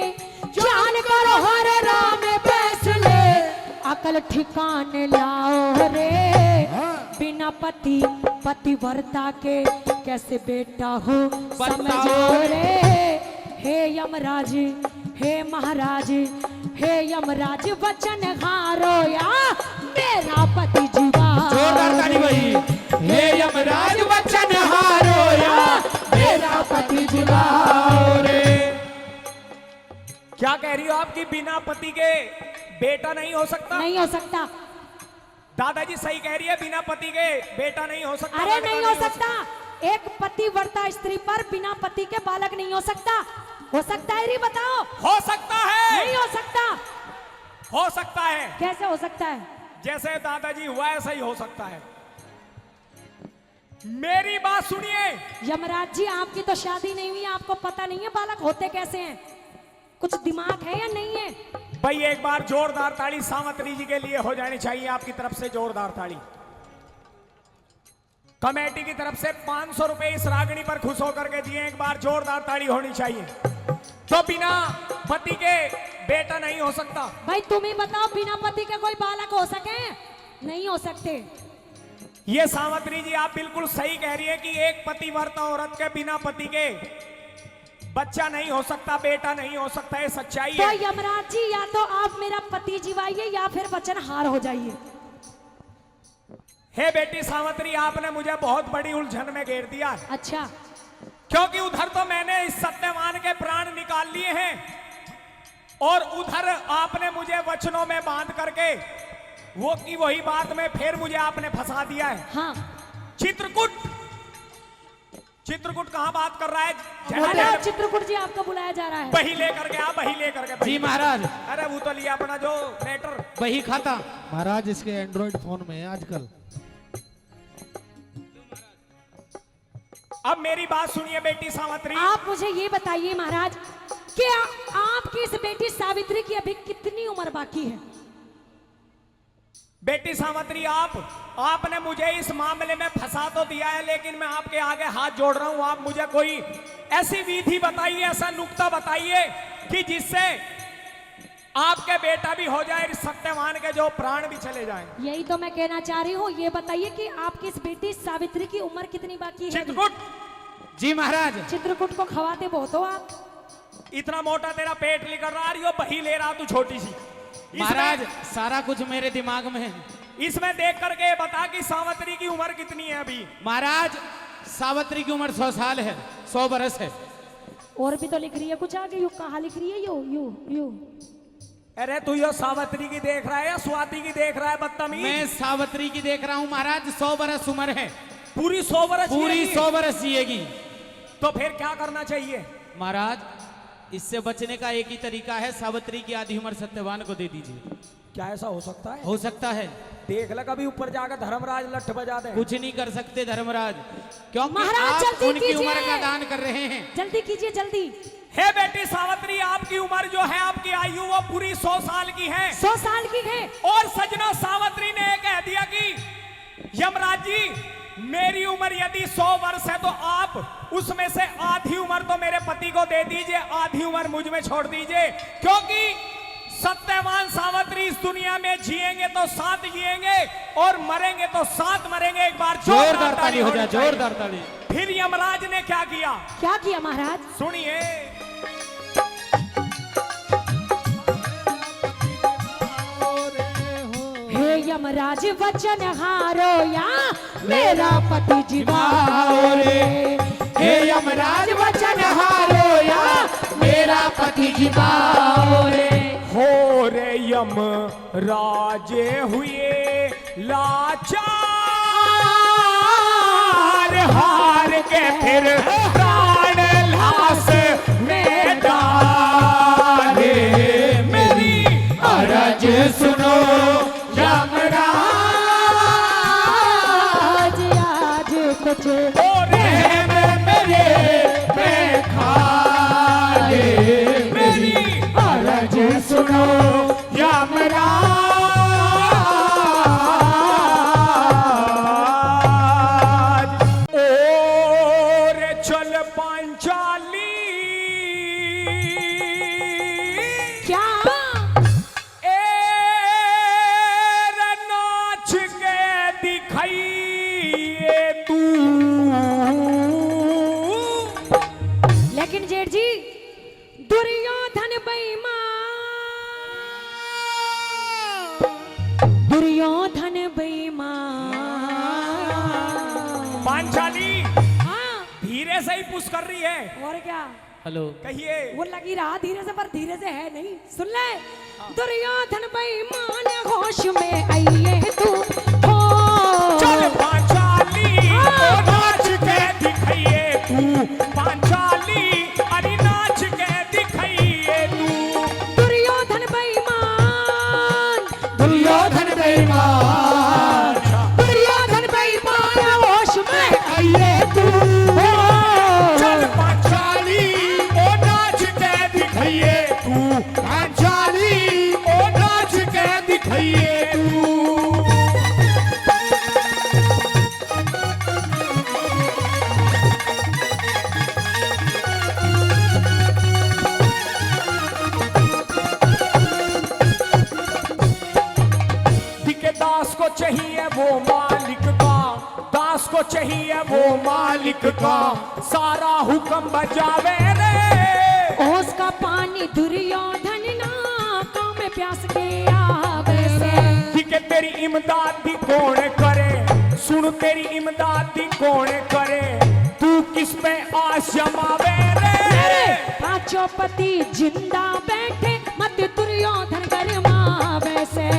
ख्याल करो हर राह में फैसले, अकल ठिकाने लाओ रे। बिना पति पतिव्रता के कैसे बेटा हो समझो रे। हे यमराज, हे महाराज, हे यमराज, वचन हारो या मेरा पति जीवा। जोरदार ताली भाई। हे यमराज वचन हारो या मेरा पति जीवा रे। क्या कह रही हो आप कि बिना पति के बेटा नहीं हो सकता? नहीं हो सकता। दादाजी सही कह रही है, बिना पति के बेटा नहीं हो सकता। अरे नहीं हो सकता। एक पतिव्रता स्त्री पर बिना पति के बालक नहीं हो सकता। हो सकता है री? बताओ। हो सकता है। नहीं हो सकता। हो सकता है। कैसे हो सकता है? जैसे दादाजी हुआ ऐसा ही हो सकता है। मेरी बात सुनिए। यमराज जी, आपकी तो शादी नहीं हुई, आपको पता नहीं है बालक होते कैसे हैं? कुछ दिमाग है या नहीं है? भाई एक बार जोरदार ताली सावित्री जी के लिए हो जानी चाहिए, आपकी तरफ से जोरदार ताली। कमेटी की तरफ से 500 रुपए इस रागनी पर खुश होकर के दिए, एक बार जोरदार ताली होनी चाहिए। तो बिना पति के बेटा नहीं हो सकता। भाई तुम ही बताओ, बिना पति के कोई बालक हो सके? नहीं हो सकते। ये सावित्री जी आप बिल्कुल सही कह रही है कि एक पतिव्रता औरत के बिना पति के बच्चा नहीं हो सकता, बेटा नहीं हो सकता, ये सच्चाई तो है। यमराज जी, या तो आप मेरा पति जीवाइए या फिर वचन हार हो जाइए। हे बेटी सावित्री, आपने मुझे बहुत बड़ी उलझन में घेर दिया है। अच्छा, क्योंकि उधर तो मैंने इस सत्यवान के प्राण निकाल लिए हैं और उधर आपने मुझे वचनों में बांध करके वो की वही बात में फिर मुझे आपने फंसा दिया है। हाँ। चित्रकूट, चित्रकूट कहाँ बात कर रहा है? महाराज चित्रकूट जी आपको बुलाया जा रहा है। बही लेकर के, बही लेकर के। जी महाराज। अरे वो तो लिया अपना जो लेटर, वही खाता। महाराज इसके एंड्रॉइड फोन में है आजकल। अब मेरी बात सुनिए बेटी सावित्री। आप मुझे ये बताइए महाराज, कि आपकी इस बेटी सावित्री की अभी कितनी उम्र बाकी है? बेटी सावित्री, आपने मुझे इस मामले में फंसा तो दिया है, लेकिन मैं आपके आगे हाथ जोड़ रहा हूं। आप मुझे कोई ऐसी विधि बताइए, ऐसा नुक्ता बताइए कि जिससे आपके बेटा भी हो जाए, सत्यवान के जो प्राण भी चले जाएं। यही तो मैं कहना चाह रही हूँ। ये बताइए कि आपकी इस बेटी सावित्री की उम्र कितनी बाकी है? चित्रकूट। जी महाराज। चित्रकूट को खवाते बहुत हो आप। इतना मोटा तेरा पेट निकल रहा है, बही ले रहा तू छोटी सी। महाराज सारा कुछ मेरे दिमाग में है। इसमें देख करके बता कि सावित्री की उम्र कितनी है अभी? महाराज सावित्री की उम्र 100 साल है, 100 बरस है। और भी तो लिख रही है कुछ आगे। यू कहाँ लिख रही है? You you you. अरे तू यो सावित्री की देख रहा है या स्वाति की देख रहा है बदतमीज? मैं सावित्री की देख रहा हूँ महाराज। 100 बरस उम्र है। पूरी 100 बरस? पूरी 100 बरस जिएगी। तो फिर क्या करना चाहिए? महाराज इससे बचने का एक ही तरीका है, सावित्री की आधी उम्र सत्यवान को दे दीजिए। क्या ऐसा हो सकता है? हो सकता है। देख ले कभी ऊपर जाकर धर्मराज लठ बजा दे। कुछ नहीं कर सकते धर्मराज, क्योंकि महाराज, आप जल्दी उनकी कीजिए। उम्र का दान कर रहे हैं। जल्दी कीजिए, जल्दी। हे बेटी सावित्री, आपकी उम्र जो है, आपकी आयु वो पूरी 100 साल की है। 100 साल की है। और सजना सावित्री ने कह दिया कि यमराज जी, मेरी उम्र यदि 100 वर्ष है तो आप उसमें से आधी उम्र तो मेरे पति को दे दीजिए, आधी उम्र मुझ में छोड़ दीजिए, क्योंकि सत्यवान सावित्री इस दुनिया में जिएंगे तो 7 जिएंगे और मरेंगे तो 7 मरेंगे। एक बार जोरदार ताली हो होनी जाए, चाहिए। जोरदार ताली। फिर यमराज ने क्या किया, क्या किया महाराज? सुनिए। हे यमराज वचन हारो या मेरा पति जीवाओ रे। हे यमराज वचन हारो या मेरा पति जीवाओ रे। हो रे यम राजे हुए लाचार, हार के फिर प्राण लाश में डाले। मेरी अरज सुनो यमराज, आज कुछ हो रे मेरे पे खाले। मेरी अरज सुनो यमराज। और चल पांचाली, क्या? ए रे नाच के दिखाइए तू। लेकिन जेठ जी दुर्योधन बेईमान, दुर्योधन बेईमान। पांचाली हाँ धीरे से ही पुश कर रही है। और क्या? हेलो। कहिए। वो लगी रहा धीरे से, पर धीरे से है नहीं। सुन ले, दुर्योधन बेईमान होश में आइए तू हो। चल पांचाली ओ नाच के दिखाइए तू। पांचाली अरे नाच के दिखाइए तू। दुर्योधन बेईमान, दुर्योधन बेईमान, दुर्योधन बेईमान होश में आइए तू हो। चल पांचाली ओ नाच के दिखाइए तू। पांचाली ओ नाच के दिखाइए तू। दिखे दास को चाहिए वो मालिक का, दास को चाहिए वो मालिक का, सारा हुक्म बजावे रे। ओस का पानी दुर्योधन नाकों में प्यास के आवे से। दिखे तेरी इमदादी कौन करे, सुन तेरी इमदादी कौन करे, तू किस पे आस जमावे रे। पांचों पति जिंदा बैठे मत दुर्योधन गरमावे से।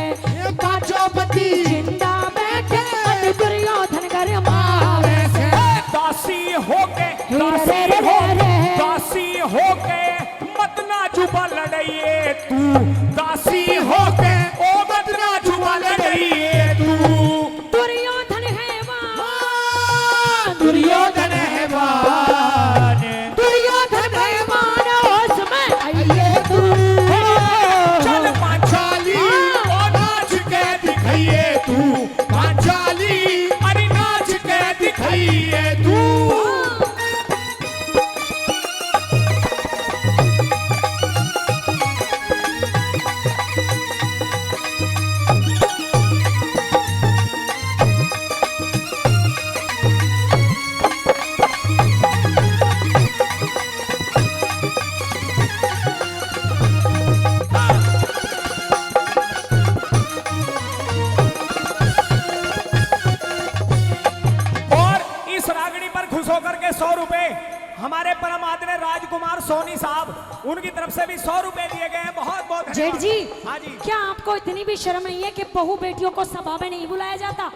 पांचों पति जिंदा बैठे मत दुर्योधन गरमावे से। दासी होके, रे रे रे। दासी होके मत ना जुबा लड़ाइए तू। दासी होके ओ मत ना जुबा लड़ाइए तू। दुर्योधन है वान, दुर्योधन है वान, दुर्योधन है वान होश में आइए तू चल पांचाली ओ नाच के दिखाइए तू। पांचाली अरे नाच के दिखाइए तू। और इस रागड़ी पर खुश होकर के 100 रुपए हमारे परम आदरणीय राजकुमार सोनी साहब, उनकी तरफ से भी 100 रुपए दिए गए हैं। बहुत बहुत जेठ धन्यवाद। जी, हाँ जी। क्या आपको इतनी भी शर्म नहीं है कि बहू बेटियों को सभा में नहीं बुलाया जाता?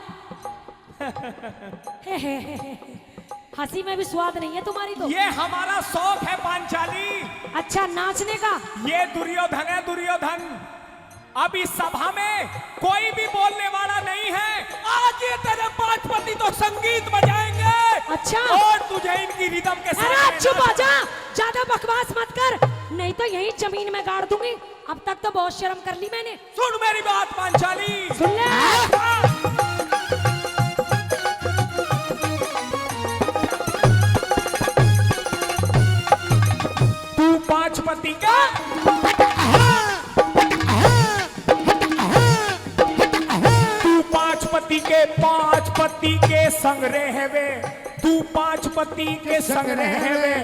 हंसी में भी स्वाद नहीं है तुम्हारी तो। ये हमारा शौक है पांचाली। अच्छा नाचने का। ये दुर्योधन है, दुर्योधन। अब इस सभा में कोई भी बोलने वाला नहीं है। आज ये तेरे 5 पति तो संगीत बजाएंगे। अच्छा। और तुझे इनकी रिदम के साथ अरे चुप हो जा, ज्यादा बकवास मत कर, नहीं तो यही जमीन में गाड़ दूंगी। अब तक तो बहुत शर्म कर ली मैंने। सुन मेरी बात पांचाली। सुन ले। तू 5 पति का पति के 5 पति के संग रहे वे, तू 5 पति के संग रहे वे,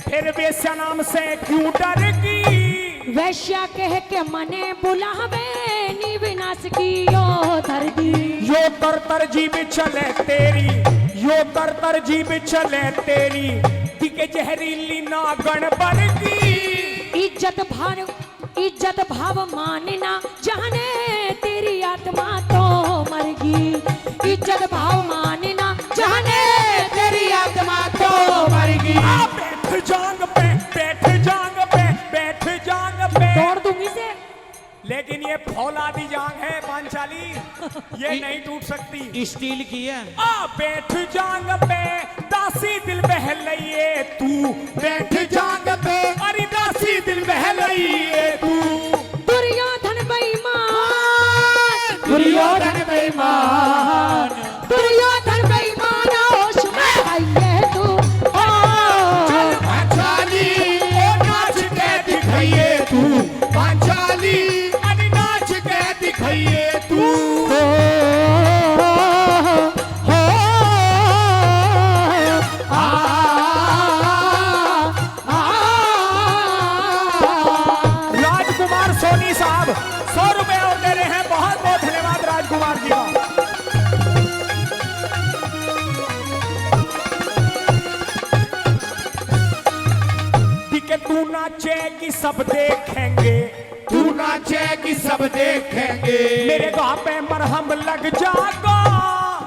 फिर वेश्या नाम से क्यों डर की? वैश्या कह के मने बुलावे नी विनाश की यो धरती। यो तर जीव चले तेरी, यो तर जीव चले तेरी, दिखे जहरीली नागण बन की। इज्जत भाव मानना जाने तेरी आत्मा तो मरगी। इज्जत भाव मानना जाने तेरी आत्मा तो मरगी। बैठ जांग पे, बैठ जांग पे, बैठ जांग पे। तोड़ दूंगी से, लेकिन ये फौलादी जांग है पांचाली, ये नहीं टूट सकती। स्टील की है। बैठ जांग पे, दासी दिल बहलइए तू, बैठ जांग पे, अरे दासी दिल बहलइए तू। दुर्योधन बेईमान, दुर्योधन बेईमान, दुर्योधन बेईमान, होश में आइए तू। चल पांचाली, ओ नाच के दिखाइए तू, पांचाली, अरे नाच के दिखाइए तू। राजकुमार सोनी साहब 100 रुपए और दे रहे हैं, बहुत बहुत धन्यवाद राजकुमार जी का। दिखे तू नाचे कि सब देखेंगे, तू नाचे कि सब देखेंगे। मेरे गाँव पे मरहम लग जाएगा।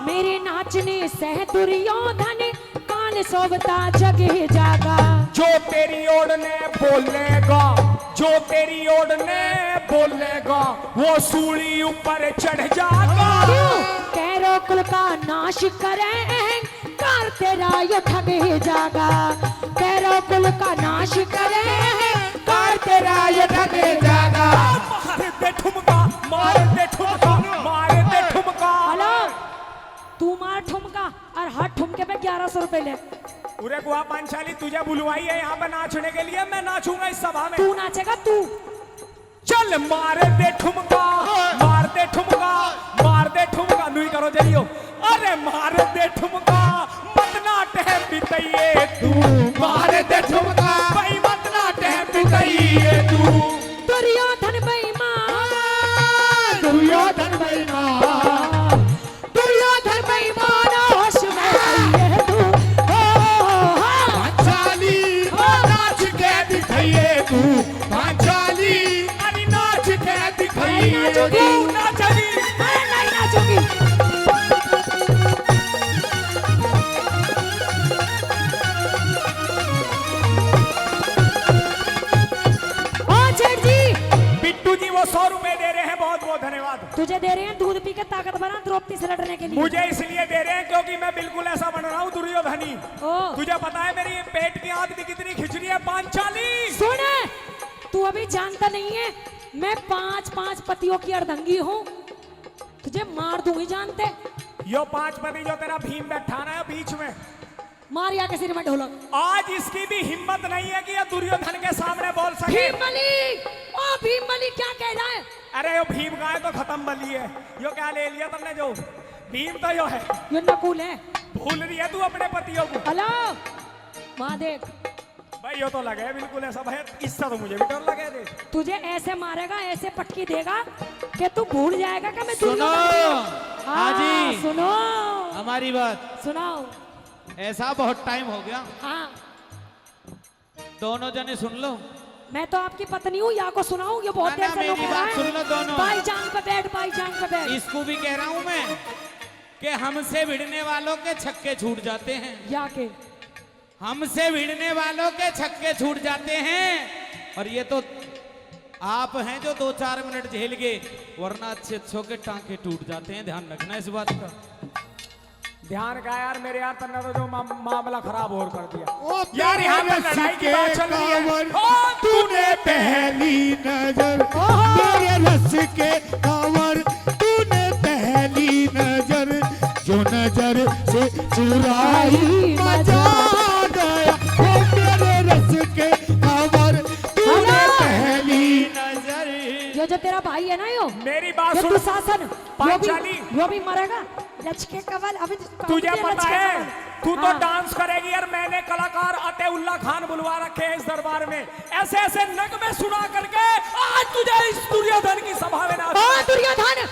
मेरे नाचने से दुर्योधन कान सोबता जगे जागा। जो तेरी ओढ़ने बोलेगा, जो तेरी ओढ़ने बोलेगा, वो सूली ऊपर चढ़ जाएगा। कैरो कुल का नाश करे कार तेरा यो ठगे जागा। कैरो कुल का नाश करे कार तेरा यो ठगे जागा। मार दे ठुमका, मार दे ठुमका, मार दे ठुमका। हेलो, तू मार ठुमका और हर ठुमके पे 1100 रुपए ले। पूरे गुआ पांचाली तुझे बुलवाई है यहाँ पे नाचने के लिए, मैं नाचूंगा इस सभा में। तू नाचेगा तू। चल मार दे ठुमका, मार दे ठुमका, मार दे ठुमका। नहीं करो जरियो, अरे मार दे ठुमका, मत नाटे बिताइए तू, मार दे ठुमका, भाई मत नाटे बिताइए तू। दुर्योधन बेईमान, दुर्योधन बेईमान, दुर्योधन बेईमान, होश में आइए तू। पांचाली, ओ नाच के दिखाइए तू, पांचाली, अरे नाच के दिखाइए तू। नाचनी मैं नहीं नाचूंगी। बिट्टू जी वो 100 रुपए दे रहे हैं, बहुत बहुत धन्यवाद। तुझे दे रहे हैं दूध पी के ताकत बना द्रौपदी से लड़ने के लिए। मुझे इसलिए दे रहे हैं क्योंकि मैं बिल्कुल ऐसा बन रहा हूँ दुर्योधनी। ओ। तुझे पता है मेरी पेट की आंत भी कितनी खिचड़ी है पांचाली। सुन, तू अभी जानता नहीं है मैं 5 पतियों की अर्धंगी हूँ। तुझे मार दूंगी जानते। यो 5 पति जो तेरा भीम बैठा है बीच में, मार या के सिर में ढोलक। आज इसकी भी हिम्मत नहीं है कि ये दुर्योधन के सामने बोल सके। भीमबली, ओ भीमबली क्या कह रहा है? अरे यो भीम का है तो खत्म बली है। यो क्या ले लिया तुमने जो भीम तो यो है। ये नकुल है। भूल रही है तू अपने पतियों को। हेलो, वहाँ देख। भाई यो तो लगे बिल्कुल ऐसा भाई, इससे तो मुझे भी डर लगे। दे तुझे ऐसे मारेगा, ऐसे पटकी देगा कि तू भूल जाएगा कि मैं सुनो, हाँ जी। सुनो, हमारी बात सुनाओ। ऐसा बहुत टाइम हो गया, हाँ, दोनों जने सुन लो। मैं तो आपकी पत्नी हूँ, या को सुनाऊं? ये बहुत देर ना, से लोग मेरी कह रहे बात सुन लो दोनों। भाई जान पे बैठ, भाई जान पे बैठ। इसको भी कह रहा हूं मैं कि हमसे भिड़ने वालों के छक्के छूट जाते हैं। या के हमसे भिड़ने वालों के छक्के छूट जाते हैं। और ये तो आप हैं जो 2-4 मिनट झेल गए, वरना अच्छे अच्छों के टांके टूट जाते हैं। ध्यान रखना इस बात का। ध्यान का यार मेरे यार, तन्ना तो जो मामला खराब और कर दिया ओ यार। यहाँ पे प्यारे लड़ाई की बात चल रही है। कांवर, ओ, तूने पहली नजर मेरे रस के कांवर, तूने पहली नजर जो नजर से चुराई मजा आ गया। ओ मेरे रस के कांवर, तूने पहली नजर। जो तेरा भाई है ना, यो मेरी बात ये सुन दुशासन, पांचाली। वो भी मरेगा। लचके कवल अभी तुझे पता है तू तो डांस करेगी और मैंने कलाकार अतेउल्ला खान बुलवा रखे हैं इस दरबार में ऐसे ऐसे नगमे सुना करके आज तुझे इस दुर्योधन की सभा में ना दुर्योधन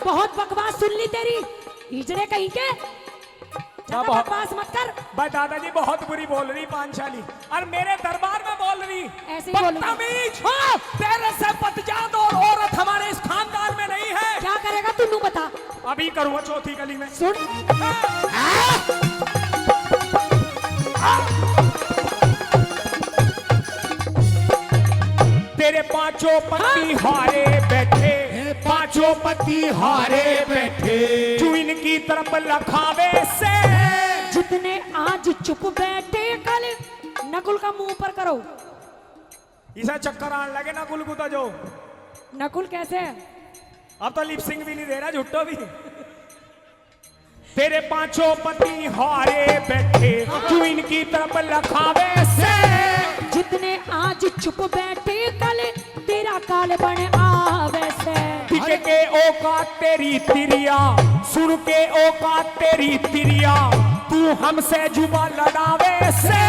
बहुत बकवास सुन ली तेरी हिजड़े कहीं के ज्यादा बहुत- बकवास मत कर भाई दादाजी बहुत बुरी बोल रही पांचाली और मेरे दरबार में बोल रही ऐसे ही बोलूंगी। बदतमीज तेरे से बदजात और औरत हमारे इस खानदान में नहीं है क्या करेगा तू बता अभी करूंगा चौथी गली में सुन तेरे पांचों पति हारे बैठे पांचों पति हारे बैठे तू इनकी तरफ लखावे से जितने आज चुप बैठे कल नकुल का मुंह पर करो इसे चक्कर आने लगे ना गुलगुता जो नकुल कैसे है अब तो लिपसिंग भी नहीं दे रहा झुट्टो भी तेरे पांचों पति हारे बैठे तू इनकी तरफ लखावे से जितने आज चुप बैठे कल तेरा काल बन आवे से दिख के औकात तेरी तिरिया सुन के औकात तेरी तिरिया तू हमसे जुबा लड़ावे से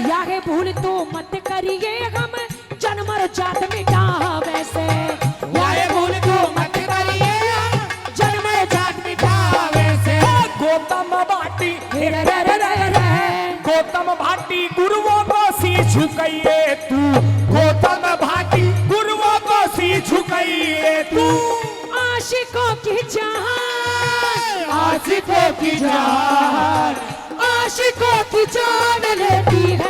याहे भूल तो मत करिए हम जन्म और जात मिटावे से याहे भूल तो मत करिए हम जन्म और जात मिटावे से गौतम भाटी रे रे रे रे रे। गौतम भाटी गुरुओं को सी झुकाइए तू गौतम भाटी गुरुओं को सी झुकाइए तू आशिकों की जान आशिकों की जान आशिकों की जान लेती है